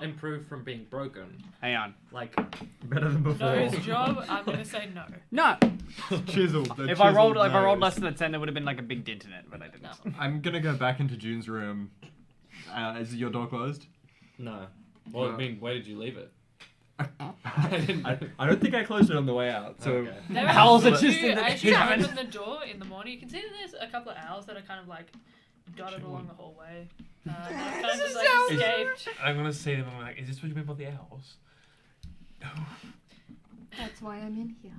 improved from being broken. Hang on. Like, Better than before. Nose job, I'm gonna say no. No. Chiseled. If I rolled less than a 10, there would have been like a big dent in it, but I didn't. No. I'm gonna go back into June's room. Is your door closed? no. Well, I mean, where did you leave it? I don't think I closed it on the way out. So Okay. There Owls are are just two- in the as you cabin. open the door in the morning, you can see that there's a couple of owls that are kind of like dotted along the hallway. Kind of just like escaped. I'm gonna say to them, I'm like, is this what you meant by the owls? That's why I'm in here.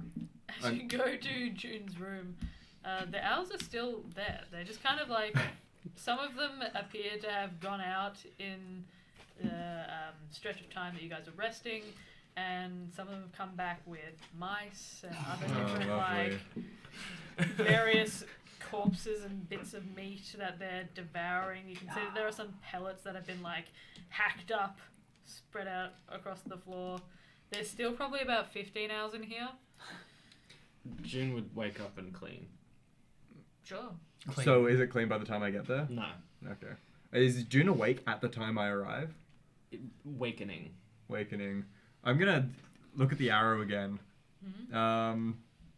As you go to June's room, the owls are still there. They're just kind of like, some of them appear to have gone out in the stretch of time that you guys are resting, and some of them have come back with mice and other different lovely. like various corpses and bits of meat that they're devouring. You can see that there are some pellets that have been like hacked up, spread out across the floor. There's still probably about 15 owls in here. June would wake up and clean. Sure. So is it clean by the time I get there? No. Okay. Is June awake at the time I arrive? Wakening. awakening. I'm gonna look at the arrow again. Mhm.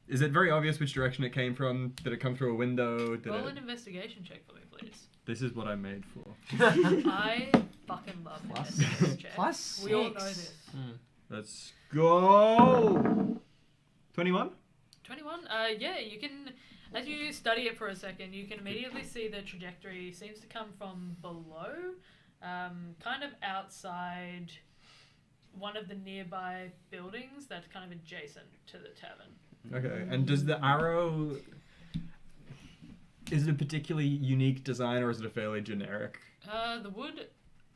Is it very obvious which direction it came from? Did it come through a window? Did Roll it? an investigation check for me, please. This is what I'm made for. I fucking love Plus- investigation checks. plus We all know 6. this. Let's go. 21. 21. Yeah, you can. As you study it for a second, you can immediately see the trajectory seems to come from below, kind of outside one of the nearby buildings that's kind of adjacent to the tavern. Okay. And does the arrow? Is it a particularly unique design, or is it a fairly generic? The wood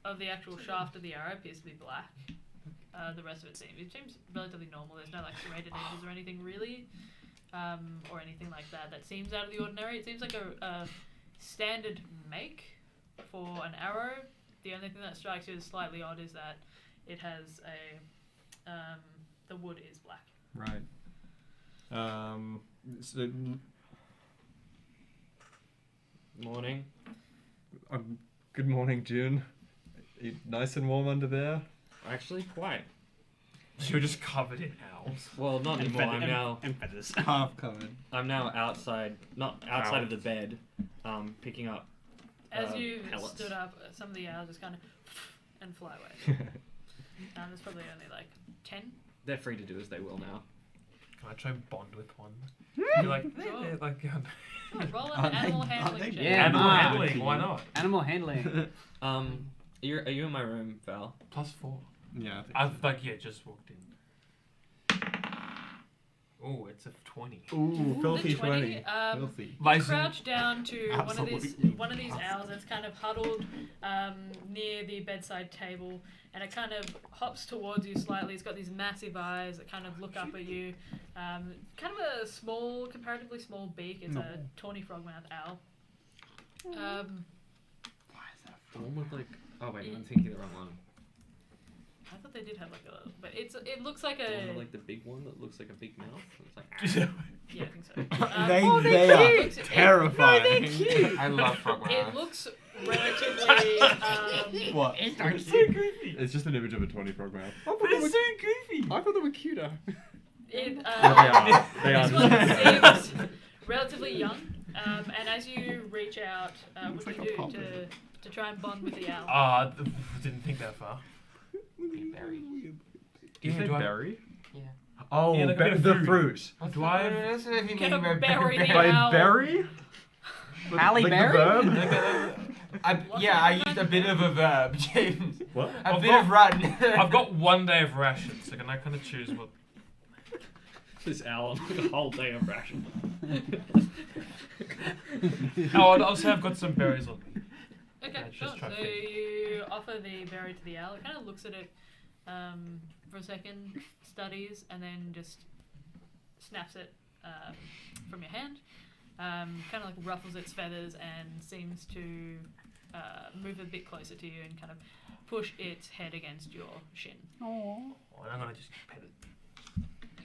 of the actual shaft of the arrow appears to be black. The rest of it seems relatively normal. There's no like serrated edges or anything really, or anything like that. That seems out of the ordinary. It seems like a standard make for an arrow. The only thing that strikes you as slightly odd is that it has the wood is black. Right. So, Morning. good morning, June. You nice and warm under there. Actually, quite. You're just covered in owls. Well, not anymore. I'm now. And feathers. Half covered. I'm now outside, not outside of the bed, picking up. As you pellets. stood up, some of the owls just kind of and fly away. There's probably only like 10. They're free to do as they will now. Can I try and bond with one? You're like, Sure. like Roll Are an they- animal are handling they- check. Yeah, animal Mark. handling. Why not? Animal handling. Are you in my room, Val? +4. Yeah. I think I've just walked in. Oh, it's a 20. Ooh, filthy The 20, 20. filthy. You Bison. crouch down to Absolutely one of these owls that's kind of huddled near the bedside table, and it kind of hops towards you slightly. It's got these massive eyes that kind of look up at you. Kind of a small, comparatively small beak. It's a tawny frogmouth owl. The one with like. Oh wait, I'm thinking the wrong one. I thought they did have like a, but it looks like The one a. with, like the big one that looks like a big mouth. It's like. Yeah, I think so. They are terrifying. I love frog It mouth. looks relatively. What? It's so goofy. It's just an image of a 20 frog mouth. But it's so goofy. I thought they were cuter. It, Yeah, they are. This one seems relatively young, and as you reach out, what do like you a do puppet. to try and bond with the owl? Didn't think that far. Berry. You Yeah, say do I- berry? Yeah. Oh, Yeah, like a bit of the fruit. fruit. Do I? That's what I mean Get a by berry the By owl. berry? Halle Like the Berry? verb? I used a bit of a verb, James. What? A I've bit got- of run. I've got 1 day of rations, so can I kind of choose what? This owl, a whole day of ration. Oh, I'll say I've got some berries on me. Okay, Yeah, sure. just try So to think. you offer the berry to the owl. It kind of looks at it for a second, studies, and then just snaps it from your hand. Kind of like ruffles its feathers and seems to move a bit closer to you and kind of push its head against your shin. Aww. Oh, I'm gonna just pet it.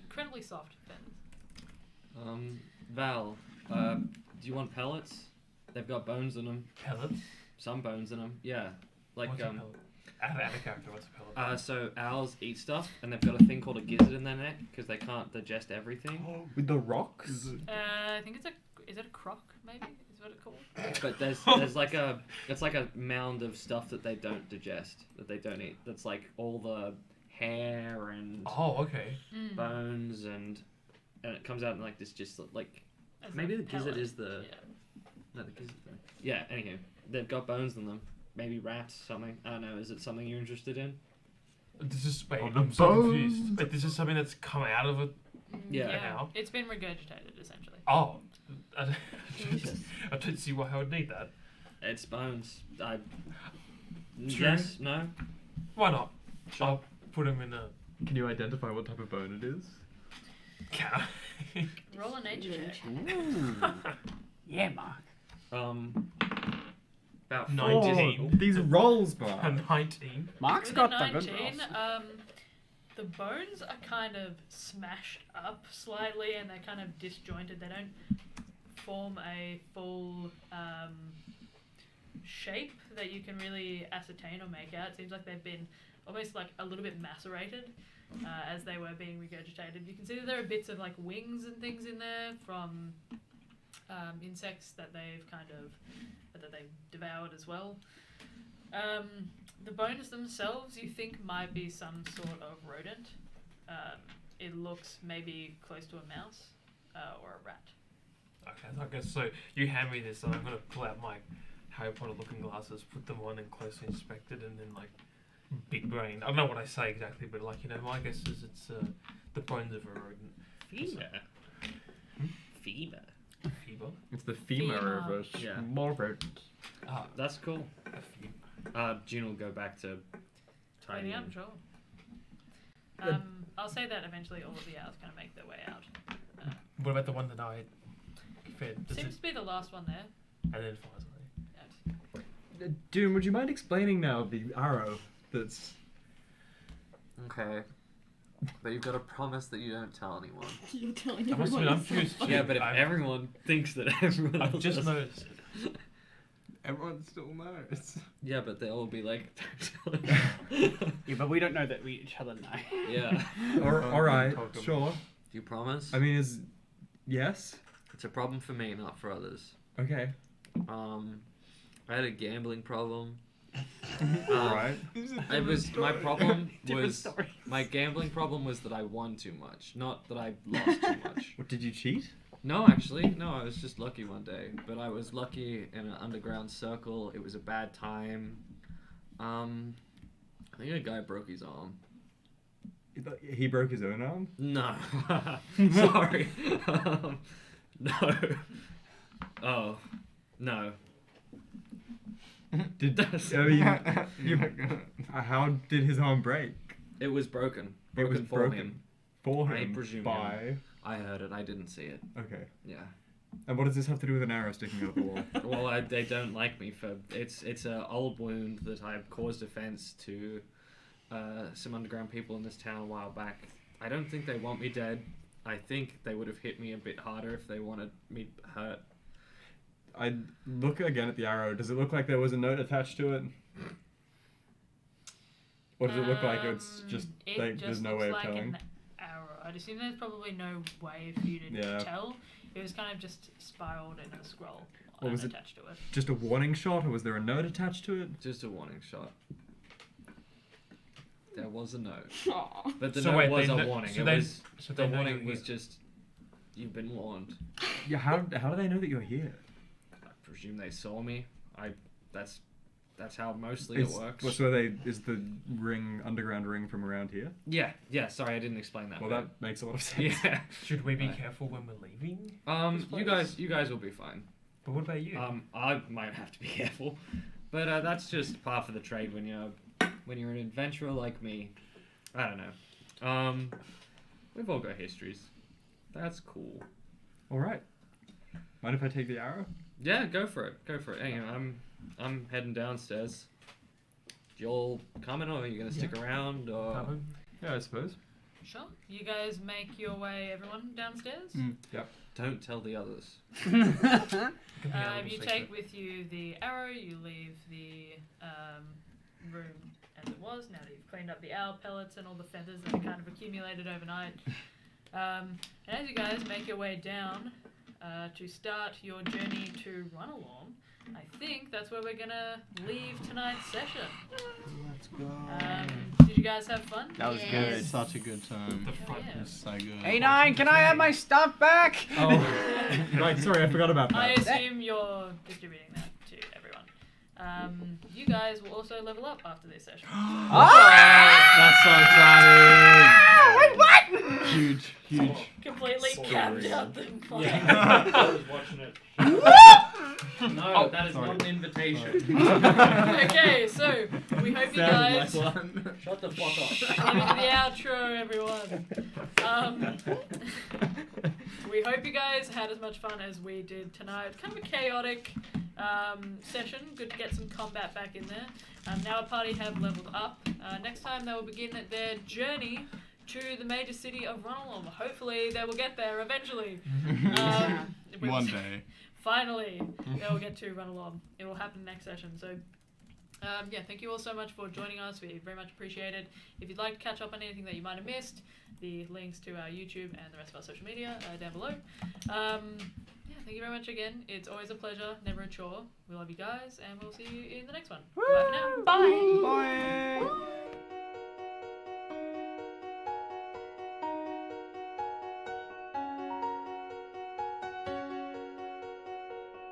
Incredibly soft feathers. Val, do you want pellets? They've got bones in them. Pellets. Some bones in them. Yeah, like What's a pellet? Add a character. What's a pellet? So owls eat stuff, and they've got a thing called a gizzard in their neck because they can't digest everything. With the rocks? I think is it a croc maybe? Is what it's called? But there's like it's like a mound of stuff that they don't digest, that they don't eat. That's like all the hair and Oh, okay. bones and it comes out in like this just like As maybe a the gizzard pellet. is the Yeah. no the gizzard thing. Yeah. Anywho, they've got bones in them. Maybe rats, something. I don't know. Is it something you're interested in? This is wait. Oh, the I'm so bones. confused. Wait, this is something that's come out of it. Yeah. Owl? It's been regurgitated essentially. Oh, I don't see why I would need that. It's bones. True. Yes. No. Why not? Sure. I'll put them in a Can you identify what type of bone it is? can. Roll a nature check. Ooh. Yeah, Mark. About 19. These rolls, A man. 19. Mark's With got a the good 19, rolls. the bones are kind of smashed up slightly and they're kind of disjointed. They don't form a full shape that you can really ascertain or make out. It seems like they've been almost like a little bit macerated as they were being regurgitated. You can see that there are bits of like wings and things in there from insects that they've that they've devoured as well. The bones themselves you think might be some sort of rodent. It looks maybe close to a mouse or a rat. Okay, I guess so. You hand me this, and I'm gonna pull out my Harry Potter looking glasses, put them on, and closely inspect it, and then like big brain. I don't know what I say exactly, but like my guess is it's the bones of a rodent. Femur. Femur. Fever. It's the femur of a Yeah. small rodent. That's cool. A femur. June will go back to tidying. Yeah, I'm sure. I'll say that eventually all of the owls kind of make their way out. What about the one that I fed? Does Seems it to be the last one there. identify something? Yes. Dune, would you mind explaining now the arrow that's... Okay. But you've got to promise that you don't tell anyone. You're telling I must everyone. admit, I'm curious too. Yeah, but if I've- everyone thinks that everyone I've else just does- noticed. Everyone still knows. Yeah, but they'll all be like, don't tell Yeah, but we don't know that we each other know. Yeah. Alright, Talk to 'em. sure. Do you promise? I mean, yes? It's a problem for me, not for others. Okay. I had a gambling problem. Alright. It was my problem Different was stories. my gambling problem was that I won too much, not that I lost too much. What, did you cheat? No, actually, no. I was just lucky one day, but I was lucky in an underground circle. It was a bad time. I think a guy broke his arm. He broke his own arm? No, sorry. No. Oh, no. Did I mean, how did his arm break? It was broken. It was for broken. him. For I him? presume by... I heard it. I didn't see it. Okay. Yeah. And what does this have to do with an arrow sticking out of the wall? Well, they don't like me for it's an old wound that I caused offense to some underground people in this town a while back. I don't think they want me dead. I think they would have hit me a bit harder if they wanted me hurt. I look again at the arrow. Does it look like there was a note attached to it? Or does it look like it's just It like just there's no looks way of like telling? an arrow. I'd assume there's probably no way for you to Yeah. tell. It was kind of just spiraled in a scroll Or was it- attached to it. Just a warning shot, or was there a note attached to it? Just a warning shot. There was a note, Aw. but the So note wait, was they a kn- warning. so It they- was so the they know warning you're was here. just you've been warned. Yeah. How do they know that you're here? I presume they saw me. That's how mostly it works. Well, so is the ring underground ring from around here? Yeah. Sorry, I didn't explain that. Well, bit. that makes a lot of sense. Yeah. Should we be Right. careful when we're leaving? You guys will be fine. But what about you? I might have to be careful, but that's just par for the trade when you're an adventurer like me. I don't know. We've all got histories. That's cool. All right. Mind if I take the arrow? Yeah, go for it. Hang on, I'm heading downstairs. You all coming, or are you gonna stick around, or? Coming? Yeah, I suppose. Sure. You guys make your way, everyone, downstairs. Yep. Don't tell the others. Could be a little You secret. take with you the arrow. You leave the room as it was. Now that you've cleaned up the owl pellets and all the feathers that kind of accumulated overnight. And as you guys make your way down to start your journey to Runalong, I think that's where we're gonna leave tonight's session. Let's go. Did you guys have fun? That was Yes. good. Such a good time. The Hell front yeah. It was so good. Hey, Nine, can I have my stuff back? Oh, right. Sorry, I forgot about I that. assume you're distributing that to everyone. You guys will also level up after this session. That's so exciting! Wait, what? Huge. Completely capped out the I was watching it. No, that is sorry. not an invitation. Okay, so we hope you guys. one. Shut the fuck up. Coming to the outro, everyone. We hope you guys had as much fun as we did tonight. Kind of a chaotic session. Good to get some combat back in there. Now our party have leveled up. Next time they will begin their journey to the major city of Runalong. Hopefully they will get there eventually. One day. Finally, they will get to Runalong. It will happen next session. So Yeah, thank you all so much for joining us. We very much appreciate it. If you'd like to catch up on anything that you might have missed, the links to our YouTube and the rest of our social media are down below. Yeah, thank you very much again. It's always a pleasure, never a chore. We love you guys, and we'll see you in the next one. Bye for now. Bye.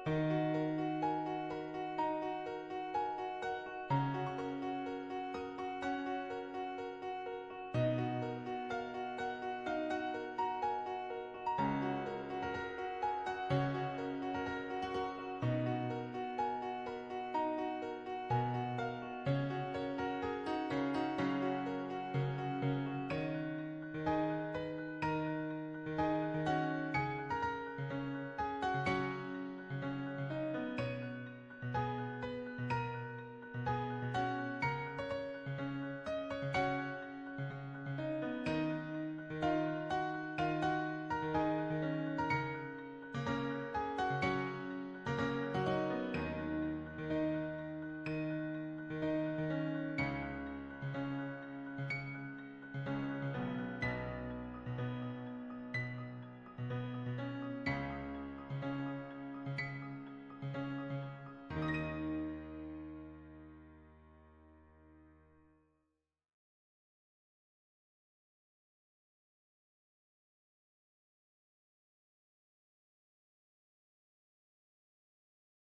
Bye.